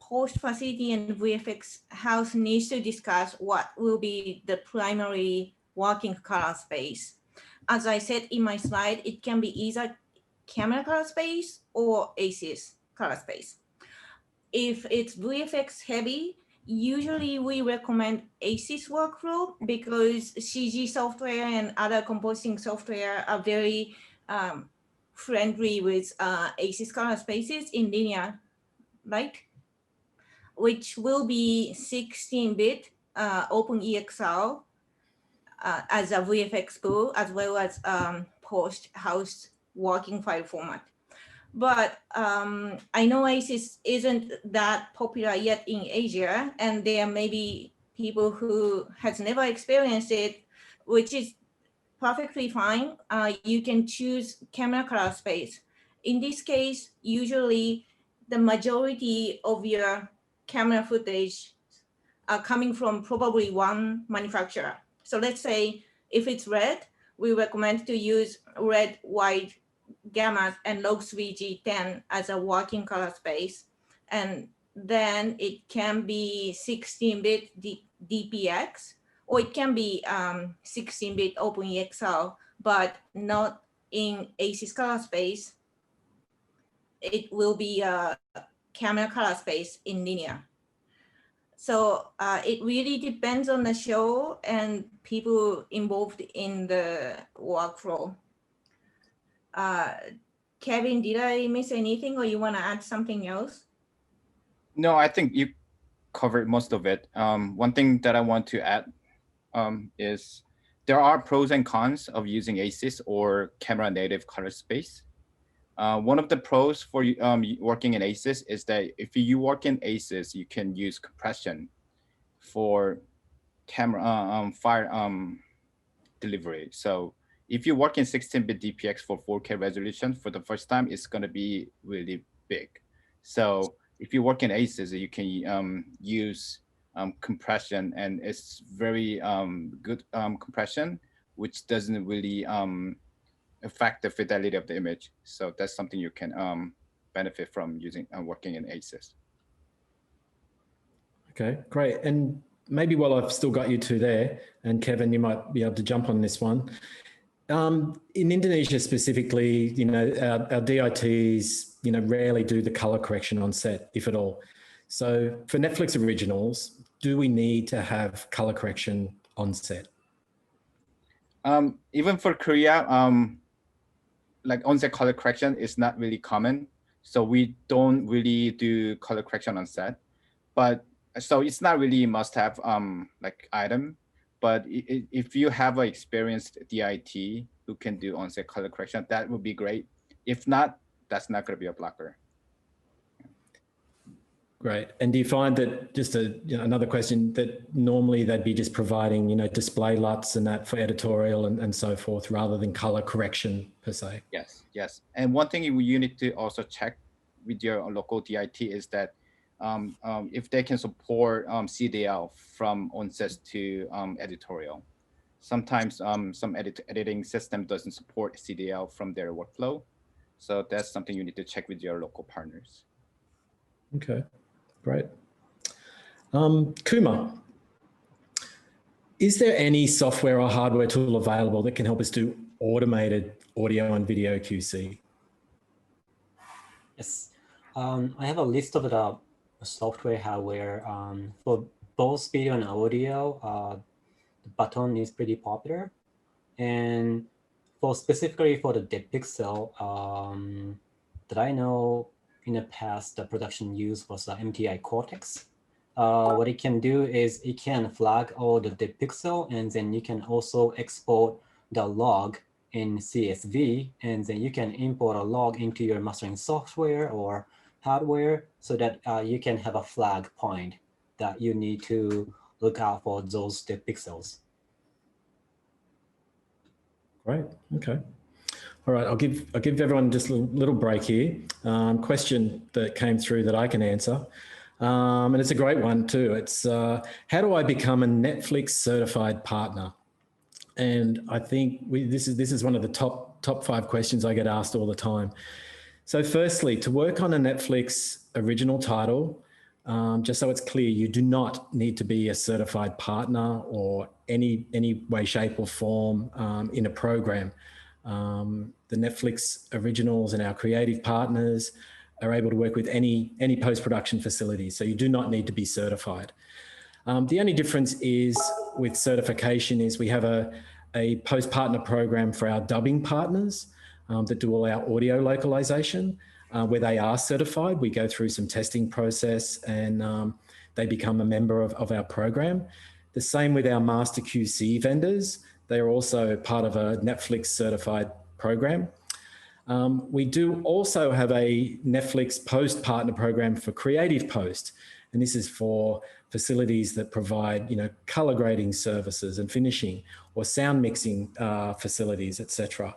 Speaker 4: post facility and VFX house needs to discuss what will be the primary working color space. As I said in my slide, it can be either camera color space or ACES color space. If it's VFX heavy, usually we recommend ACES workflow, because CG software and other composing software are very friendly with ACES color spaces in linear light, which will be 16-bit OpenEXR as a VFX pool, as well as post-house working file format. But I know ACES isn't that popular yet in Asia, and there may be people who has never experienced it, which is perfectly fine. You can choose camera color space. In this case, usually the majority of your camera footage are coming from probably one manufacturer. So let's say if it's red, we recommend to use red, white, gamma, and log 3G10 as a working color space. And then it can be 16-bit DPX, or it can be 16-bit OpenEXR, but not in ACES color space. It will be a camera color space in linear. So it really depends on the show and people involved in the workflow. Kevin, did I miss anything, or you want to add something else?
Speaker 8: No, I think you covered most of it. One thing that I want to add is there are pros and cons of using ACES or camera native color space. One of the pros for working in ACES is that if you work in ACES, you can use compression for camera file delivery. So if you work in 16-bit DPX for 4K resolution for the first time, it's going to be really big. So if you work in ACES, you can use compression, and it's very good compression, which doesn't really affect the fidelity of the image. So that's something you can benefit from using working in ACES.
Speaker 1: Okay, great. And maybe while I've still got you two there, and Kevin, you might be able to jump on this one. In Indonesia specifically, our DITs, rarely do the color correction on set, if at all. So for Netflix originals, do we need to have color correction on set?
Speaker 8: Even for Korea, like on-set color correction is not really common. So we don't really do color correction on set. But so it's not really a must-have like item. But if you have an experienced DIT who can do on-set color correction, that would be great. If not, that's not going to be a blocker.
Speaker 1: Great. And do you find that, just another question, that normally they'd be just providing, display LUTs and that for editorial and so forth, rather than color correction per se?
Speaker 8: Yes, yes. And one thing you need to also check with your local DIT is that if they can support CDL from onset to editorial. Sometimes some editing system doesn't support CDL from their workflow. So that's something you need to check with your local partners.
Speaker 1: Okay, great. Kumar, is there any software or hardware tool available that can help us do automated audio and video QC?
Speaker 7: Yes, I have a list of the software hardware for both video and audio. The button is pretty popular, and specifically for the DeepPixel, that I know in the past, the production use was the MTI Cortex. What it can do is it can flag all the DeepPixel, and then you can also export the log in CSV, and then you can import a log into your mastering software or hardware so that you can have a flag point that you need to look out for those DeepPixels.
Speaker 1: Great, okay. All right, I'll give everyone just a little break here. Question that came through that I can answer. And it's a great one too. It's how do I become a Netflix certified partner? And I think this is one of the top 5 questions I get asked all the time. So firstly, to work on a Netflix original title, just so it's clear, you do not need to be a certified partner or any way, shape or form in a program. The Netflix originals and our creative partners are able to work with any post-production facility. So you do not need to be certified. The only difference is with certification is we have a post-partner program for our dubbing partners that do all our audio localization, where they are certified. We go through some testing process and they become a member of our program. The same with our master QC vendors. They are also part of a Netflix certified program. We do also have a Netflix post partner program for creative post. And this is for facilities that provide, color grading services and finishing or sound mixing facilities, etc.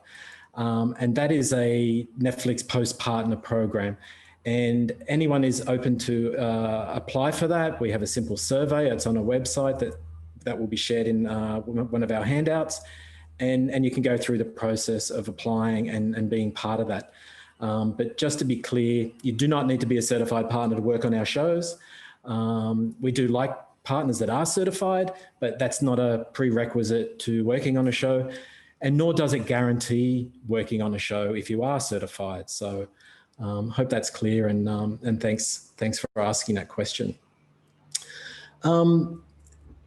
Speaker 1: And that is a Netflix post partner program. And anyone is open to apply for that. We have a simple survey. It's on a website that will be shared in one of our handouts. And you can go through the process of applying and being part of that. But just to be clear, you do not need to be a certified partner to work on our shows. We do like partners that are certified, but that's not a prerequisite to working on a show, and nor does it guarantee working on a show if you are certified. So hope that's clear, and thanks for asking that question.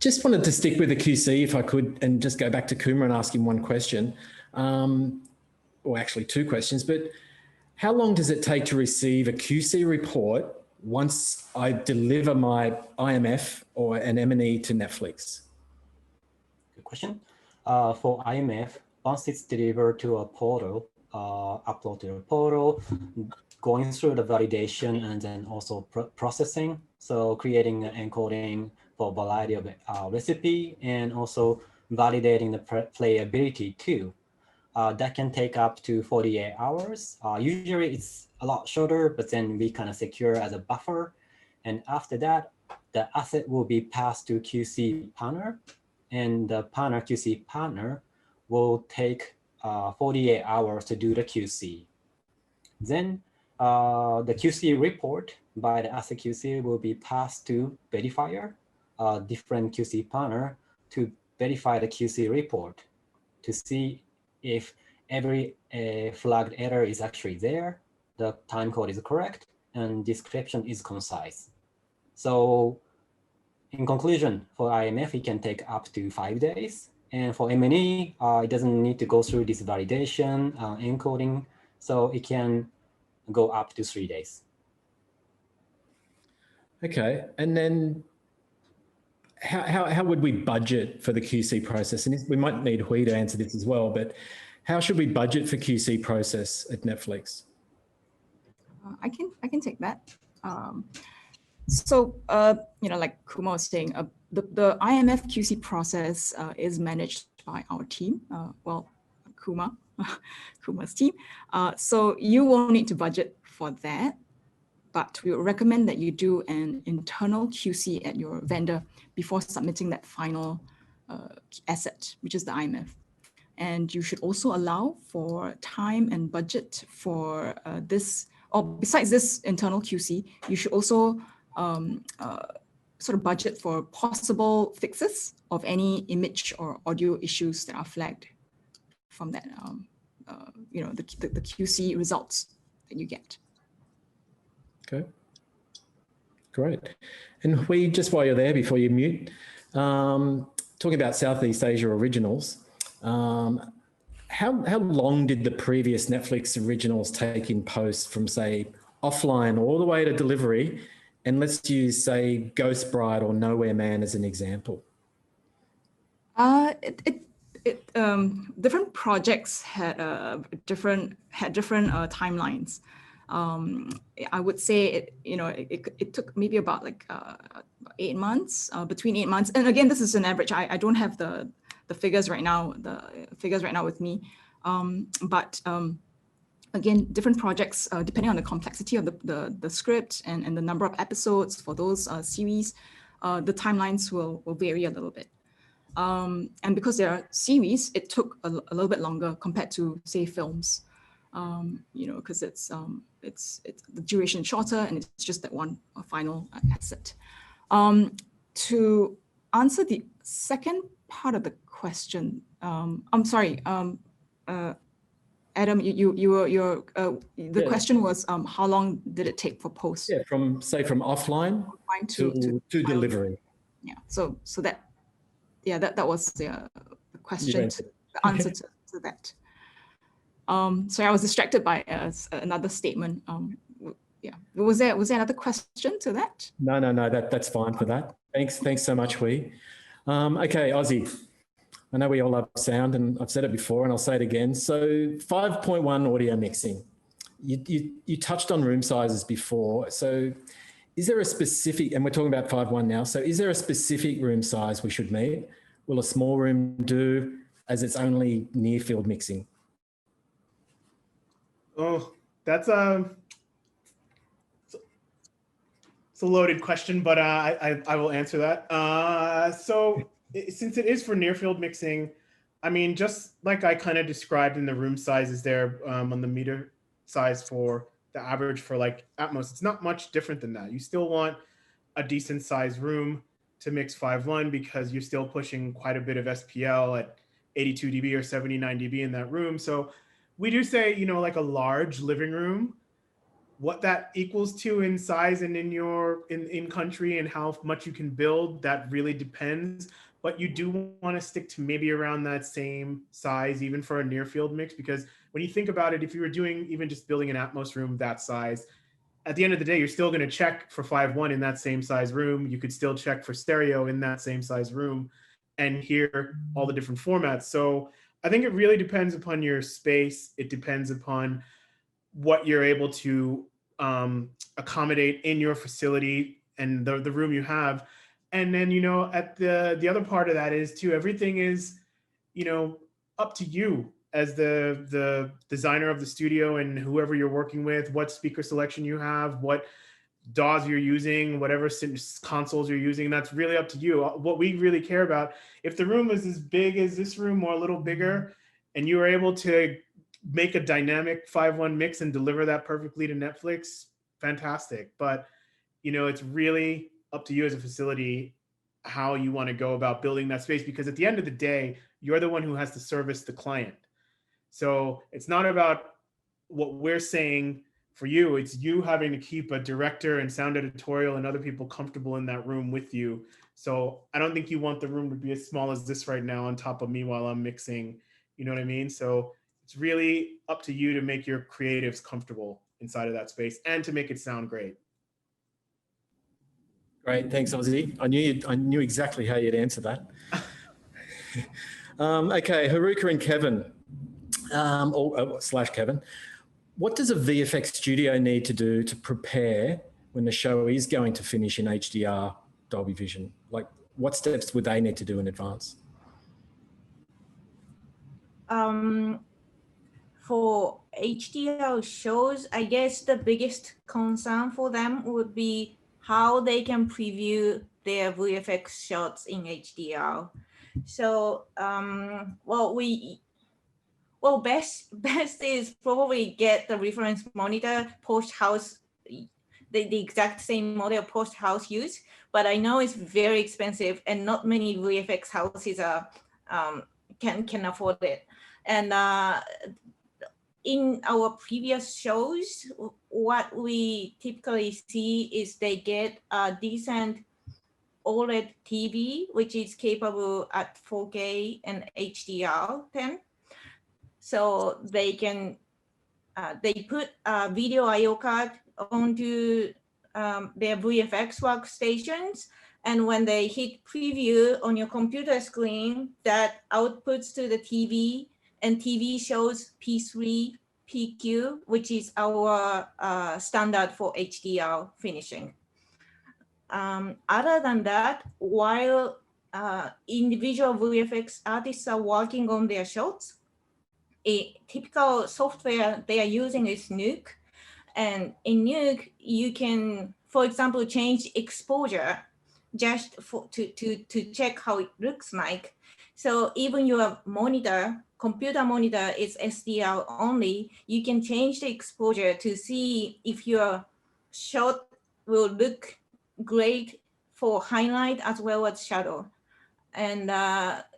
Speaker 1: Just wanted to stick with the QC if I could, and just go back to Kumar and ask him one question, or actually 2 questions, but how long does it take to receive a QC report once I deliver my IMF or an M&E to Netflix?
Speaker 7: Good question. For IMF, once it's delivered to a portal, upload to a portal, going through the validation and then also processing, so creating an encoding for a variety of recipe and also validating the playability too. That can take up to 48 hours. Usually it's a lot shorter, but then we kind of secure as a buffer. And after that, the asset will be passed to QC partner, and the QC partner will take 48 hours to do the QC. Then the QC report by the asset QC will be passed to verifier. different QC partner to verify the QC report to see if every flagged error is actually there, the time code is correct, and description is concise. So in conclusion, for IMF, it can take up to 5 days. And for M&E, it doesn't need to go through this validation, encoding, so it can go up to 3 days.
Speaker 1: Okay, and then how would we budget for the QC process? And we might need Hui to answer this as well, but how should we budget for QC process at Netflix?
Speaker 3: I can take that. So, like Kuma was saying, the IMF QC process is managed by our team. Kuma's team. So you won't need to budget for that, but we would recommend that you do an internal QC at your vendor before submitting that final asset, which is the IMF. And you should also allow for time and budget for this, or besides this internal QC, you should also sort of budget for possible fixes of any image or audio issues that are flagged from that, the QC results that you get.
Speaker 1: Okay, great. And Hui, just while you're there, before you mute, talking about Southeast Asia originals, how long did the previous Netflix originals take in post from, say, offline all the way to delivery? And let's use, say, Ghost Bride or Nowhere Man as an example.
Speaker 3: Different projects had different timelines. I would say it took maybe about like 8 months, between 8 months. And again, this is an average. I don't have the figures right now. With me, again, different projects, depending on the complexity of the script and the number of episodes for those series, the timelines will vary a little bit. And because there are series, it took a little bit longer compared to, say, films, because it's the duration shorter and it's just that one final asset. To answer the second part of the question, I'm sorry, Adam, the question was how long did it take for post?
Speaker 1: Yeah, from offline to delivery.
Speaker 3: Yeah, so that was the question, the answer to that. Sorry, I was distracted by another statement. Yeah, was there another question to that?
Speaker 1: No, that's fine for that. Thanks so much, Hui. Okay, Ozzy. I know we all love sound, and I've said it before, and I'll say it again. So 5.1 audio mixing. You touched on room sizes before. So is there a specific, and we're talking about 5.1 now, so is there a specific room size we should meet? Will a small room do, as it's only near field mixing?
Speaker 5: Oh, that's it's a loaded question, but I will answer that. So since it is for near field mixing, I mean, just like I kind of described in the room sizes there on the meter size for the average for like Atmos, it's not much different than that. You still want a decent sized room to mix 5.1 because you're still pushing quite a bit of SPL at 82 dB or 79 dB in that room. So we do say, like a large living room, what that equals to in size and in country and how much you can build, that really depends. But you do want to stick to maybe around that same size, even for a near field mix, because when you think about it, if you were doing even just building an Atmos room that size, at the end of the day, you're still going to check for 5.1 in that same size room. You could still check for stereo in that same size room and hear all the different formats. So I think it really depends upon your space. It depends upon what you're able to accommodate in your facility and the room you have. And then, at the other part of that is too, everything is, up to you as the designer of the studio and whoever you're working with, what speaker selection you have, what DAWs you're using, whatever consoles you're using, that's really up to you. What we really care about, if the room is as big as this room or a little bigger, and you are able to make a dynamic 5.1 mix and deliver that perfectly to Netflix, fantastic. But, it's really up to you as a facility how you want to go about building that space, because at the end of the day, you're the one who has to service the client. So it's not about what we're saying for you, it's you having to keep a director and sound editorial and other people comfortable in that room with you. So I don't think you want the room to be as small as this right now on top of me while I'm mixing, you know what I mean? So it's really up to you to make your creatives comfortable inside of that space and to make it sound great.
Speaker 1: Great, thanks, Ozzy. I knew exactly how you'd answer that. Okay, Haruka and Kevin, slash Kevin, what does a VFX studio need to do to prepare when the show is going to finish in HDR Dolby Vision? Like, what steps would they need to do in advance?
Speaker 4: For HDR shows, I guess the biggest concern for them would be how they can preview their VFX shots in HDR. So, best is probably get the reference monitor post-house, the exact same model post-house use, but I know it's very expensive and not many VFX houses are can afford it. And in our previous shows, what we typically see is they get a decent OLED TV, which is capable at 4K and HDR10. So they can, they put a video I/O card onto their VFX workstations. And when they hit preview on your computer screen, that outputs to the TV, and TV shows P3 PQ, which is our standard for HDR finishing. Other than that, while individual VFX artists are working on their shots, a typical software they are using is Nuke. And in Nuke, you can, for example, change exposure just to check how it looks like. So even your monitor, computer monitor is SDR only, you can change the exposure to see if your shot will look great for highlight as well as shadow. And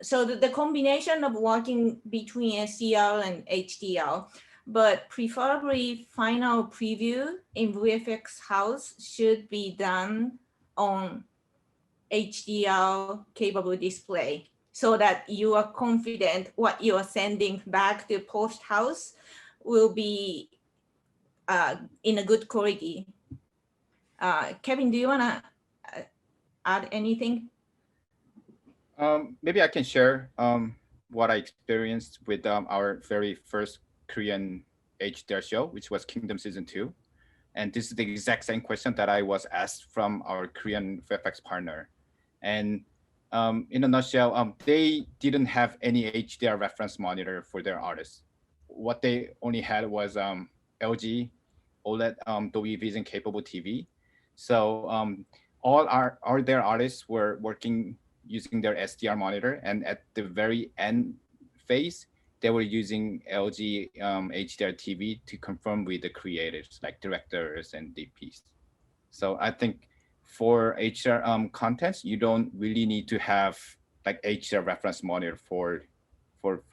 Speaker 4: so the combination of working between SDR and HDR, but preferably final preview in VFX house should be done on HDR capable display so that you are confident what you are sending back to post house will be in a good quality. Kevin, do you want to add anything?
Speaker 8: Maybe I can share what I experienced with our very first Korean HDR show, which was Kingdom Season 2. And this is the exact same question that I was asked from our Korean VFX partner. And in a nutshell, they didn't have any HDR reference monitor for their artists. What they only had was LG OLED Dolby Vision capable TV. So all their artists were working using their SDR monitor, and at the very end phase, they were using LG HDR TV to confirm with the creatives like directors and DPs. So I think for HDR contents, you don't really need to have like HDR reference monitor for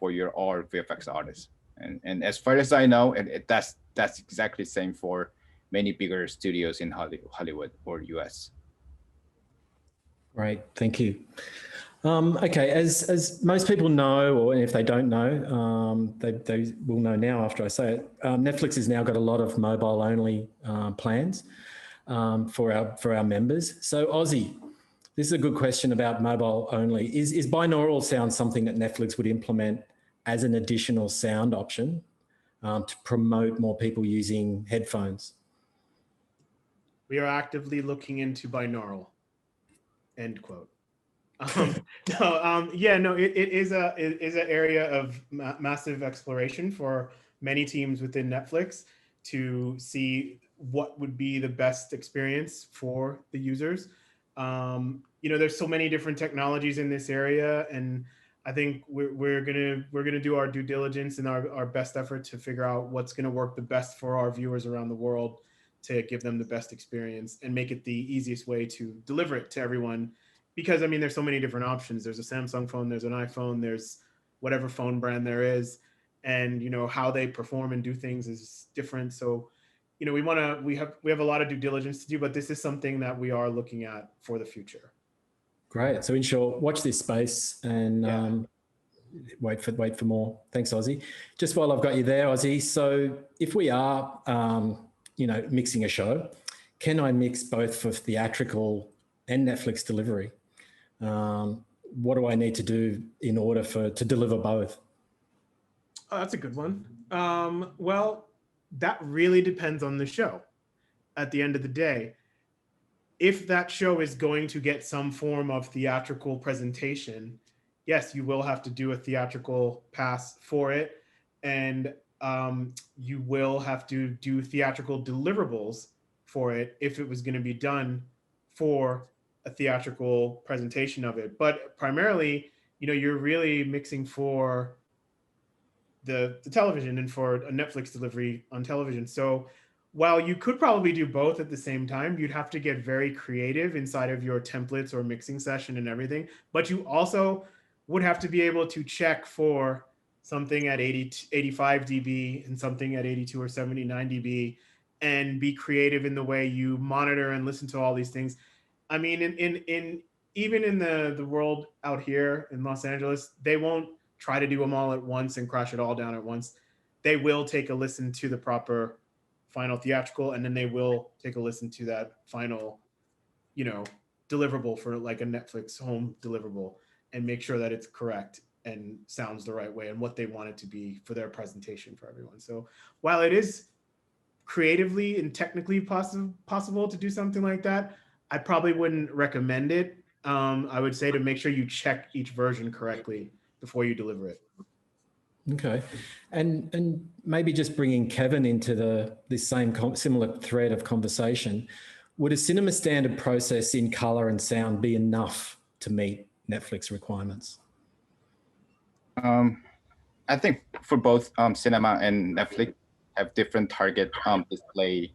Speaker 8: your all VFX artists. And as far as I know, that's exactly the same for many bigger studios in Hollywood or US.
Speaker 1: Great, thank you. Okay, as most people know, or if they don't know, they will know now after I say it, Netflix has now got a lot of mobile-only plans for our members. So Ozzy, this is a good question about mobile-only. Is binaural sound something that Netflix would implement as an additional sound option to promote more people using headphones?
Speaker 5: We are actively looking into binaural. End quote. It is an area of massive exploration for many teams within Netflix to see what would be the best experience for the users. There's so many different technologies in this area, and I think we're gonna do our due diligence and our best effort to figure out what's gonna work the best for our viewers around the world to give them the best experience and make it the easiest way to deliver it to everyone because I mean, there's so many different options. There's a Samsung phone, there's an iPhone, there's whatever phone brand there is, and how they perform and do things is different. So, we have a lot of due diligence to do, but this is something that we are looking at for the future.
Speaker 1: Great. So in short, watch this space and wait for more. Thanks, Ozzy. Just while I've got you there, Ozzy. So if we are, mixing a show, can I mix both for theatrical and Netflix delivery? What do I need to do in order to deliver both?
Speaker 5: Oh, that's a good one. Well, that really depends on the show. At the end of the day, if that show is going to get some form of theatrical presentation, yes, you will have to do a theatrical pass for it. And you will have to do theatrical deliverables for it if it was going to be done for a theatrical presentation of it. But primarily, you're really mixing for the television and for a Netflix delivery on television. So while you could probably do both at the same time, you'd have to get very creative inside of your templates or mixing session and everything. But you also would have to be able to check for something at 85 dB and something at 82 or 79 dB and be creative in the way you monitor and listen to all these things. I mean, even in the world out here in Los Angeles, they won't try to do them all at once and crash it all down at once. They will take a listen to the proper final theatrical, and then they will take a listen to that final, deliverable for like a Netflix home deliverable and make sure that it's correct and sounds the right way and what they want it to be for their presentation for everyone. So while it is creatively and technically possible to do something like that, I probably wouldn't recommend it. I would say to make sure you check each version correctly before you deliver it.
Speaker 1: Okay, and maybe just bringing Kevin into this same similar thread of conversation, would a cinema standard process in color and sound be enough to meet Netflix requirements?
Speaker 8: I think for both cinema and Netflix have different target display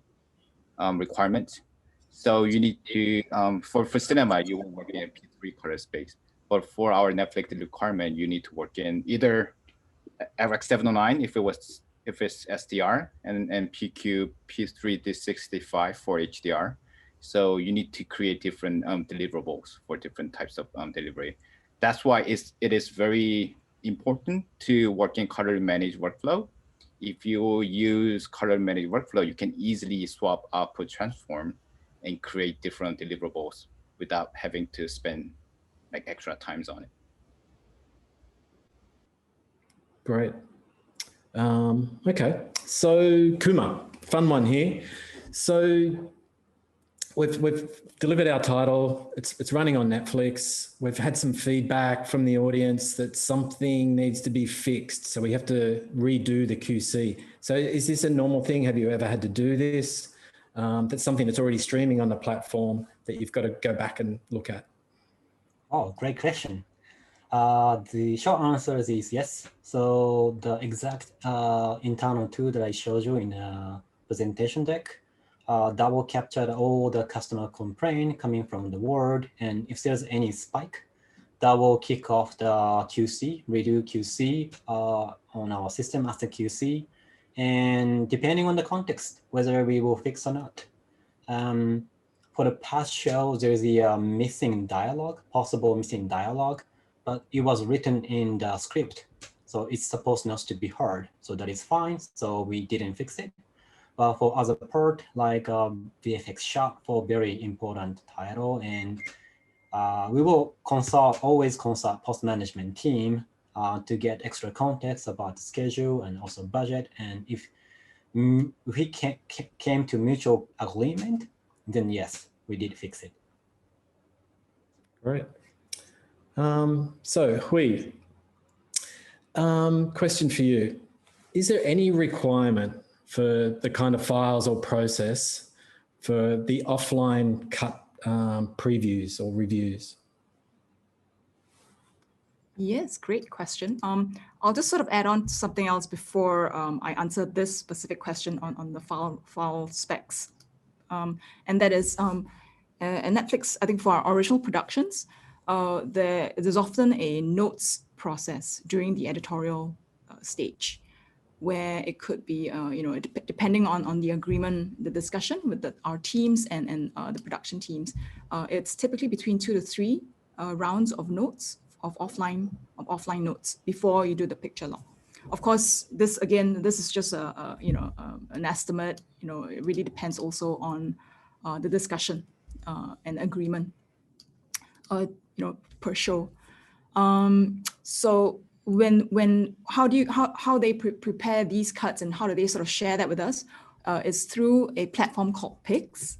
Speaker 8: requirements. So you need to, for cinema, you will work in a P3 color space. But for our Netflix requirement, you need to work in either RX709 if it's SDR and PQ P3 D65 for HDR. So you need to create different deliverables for different types of delivery. That's why it is very important to work in color managed workflow. If you use color managed workflow, you can easily swap output transform and create different deliverables without having to spend like extra times on it.
Speaker 1: Great. Okay, so Kumar, fun one here. So we've delivered our title. It's running on Netflix. We've had some feedback from the audience that something needs to be fixed. So we have to redo the QC. So is this a normal thing? Have you ever had to do this? That's something that's already streaming on the platform that you've got to go back and look at.
Speaker 7: Oh, great question. The short answer is yes. So the exact internal tool that I showed you in the presentation deck, that will capture all the customer complaint coming from the world. And if there's any spike, that will kick off the QC, redo QC on our system as a QC. And depending on the context, whether we will fix or not. For the past show, there's a missing dialogue, possible missing dialogue, but it was written in the script. So it's supposed not to be heard. So that is fine. So we didn't fix it. But for other part, like VFX shot for very important title, and we will always consult post-management team to get extra context about the schedule and also budget. And if we came to mutual agreement, then yes, we did fix it.
Speaker 1: Great. So Hui, question for you. Is there any requirement for the kind of files or process for the offline cut previews or reviews?
Speaker 3: Yes, great question. I'll just sort of add on to something else before I answer this specific question on the file specs. And that is, at Netflix, I think for our original productions, there's often a notes process during the editorial stage, where it could be, depending on the agreement, the discussion with our teams and the production teams, it's typically between 2 to 3 rounds of notes, of offline notes before you do the picture law. Of course, this is just an estimate. It really depends also on the discussion and agreement, per show. So how they prepare these cuts and how do they sort of share that with us is through a platform called Pix,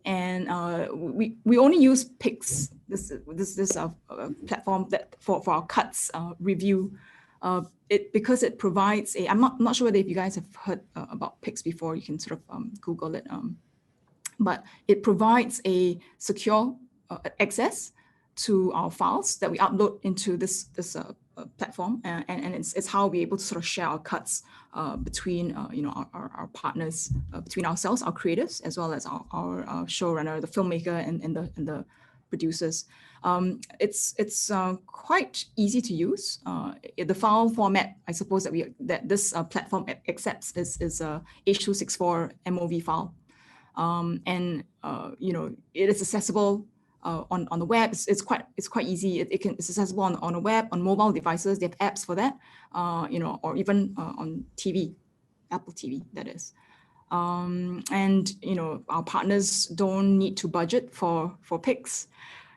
Speaker 3: and we only use Pix. This platform that for our cuts review. Because it provides I'm not sure whether if you guys have heard about Pix before. You can sort of Google it, but it provides a secure access to our files that we upload into this platform, and it's how we're able to sort of share our cuts between our partners, between ourselves, our creators, as well as our showrunner, the filmmaker, and the producers. It's quite easy to use. The file format, I suppose, that this platform accepts is a H.264 MOV file, and it is accessible on the web. It's quite easy. It's accessible on the web, on mobile devices. They have apps for that, or even on TV, Apple TV, that is. And our partners don't need to budget for Pix,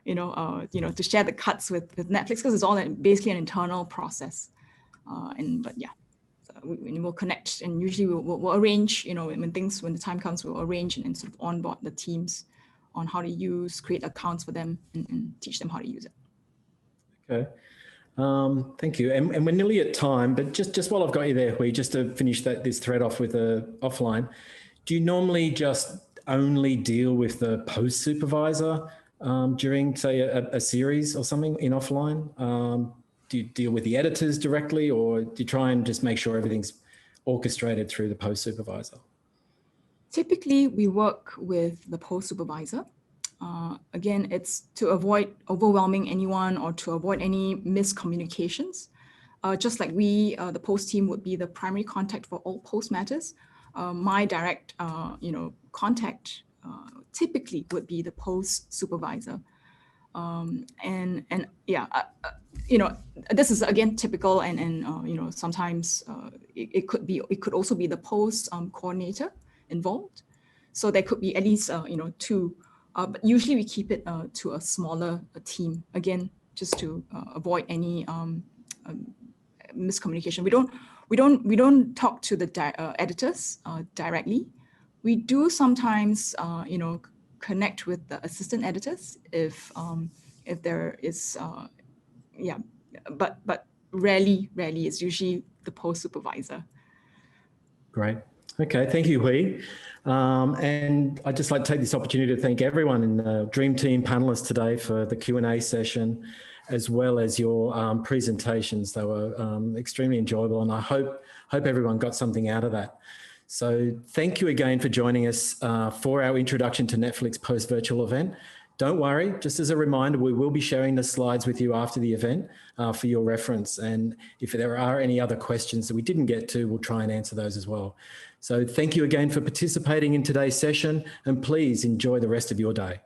Speaker 3: to share the cuts with Netflix, because it's all basically an internal process. We'll connect, and usually we'll arrange, when the time comes, we'll arrange and sort of onboard the teams on how to create accounts for them and teach them how to use it.
Speaker 1: Okay. Thank you. And we're nearly at time, but just while I've got you there, Hui, just to finish this thread off with offline, do you normally just only deal with the post supervisor during, say, a series or something in offline? Do you deal with the editors directly, or do you try and just make sure everything's orchestrated through the post supervisor?
Speaker 3: Typically, we work with the post supervisor. Again, it's to avoid overwhelming anyone or to avoid any miscommunications. Just like the post team would be the primary contact for all post matters. My direct, contact typically would be the post supervisor. This is again typical, and sometimes it could also be the post coordinator involved. So there could be at least 2, but usually we keep it to a smaller team, again, just to avoid any miscommunication. We don't talk to the editors directly. We do sometimes connect with the assistant editors if there is but rarely it's usually the post supervisor.
Speaker 1: Great. Okay, thank you, Hui. And I'd just like to take this opportunity to thank everyone in the Dream Team panelists today for the Q&A session, as well as your presentations. They were extremely enjoyable, and I hope everyone got something out of that. So thank you again for joining us for our Introduction to Netflix post-virtual event. Don't worry, just as a reminder, we will be sharing the slides with you after the event for your reference. And if there are any other questions that we didn't get to, we'll try and answer those as well. So thank you again for participating in today's session, and please enjoy the rest of your day.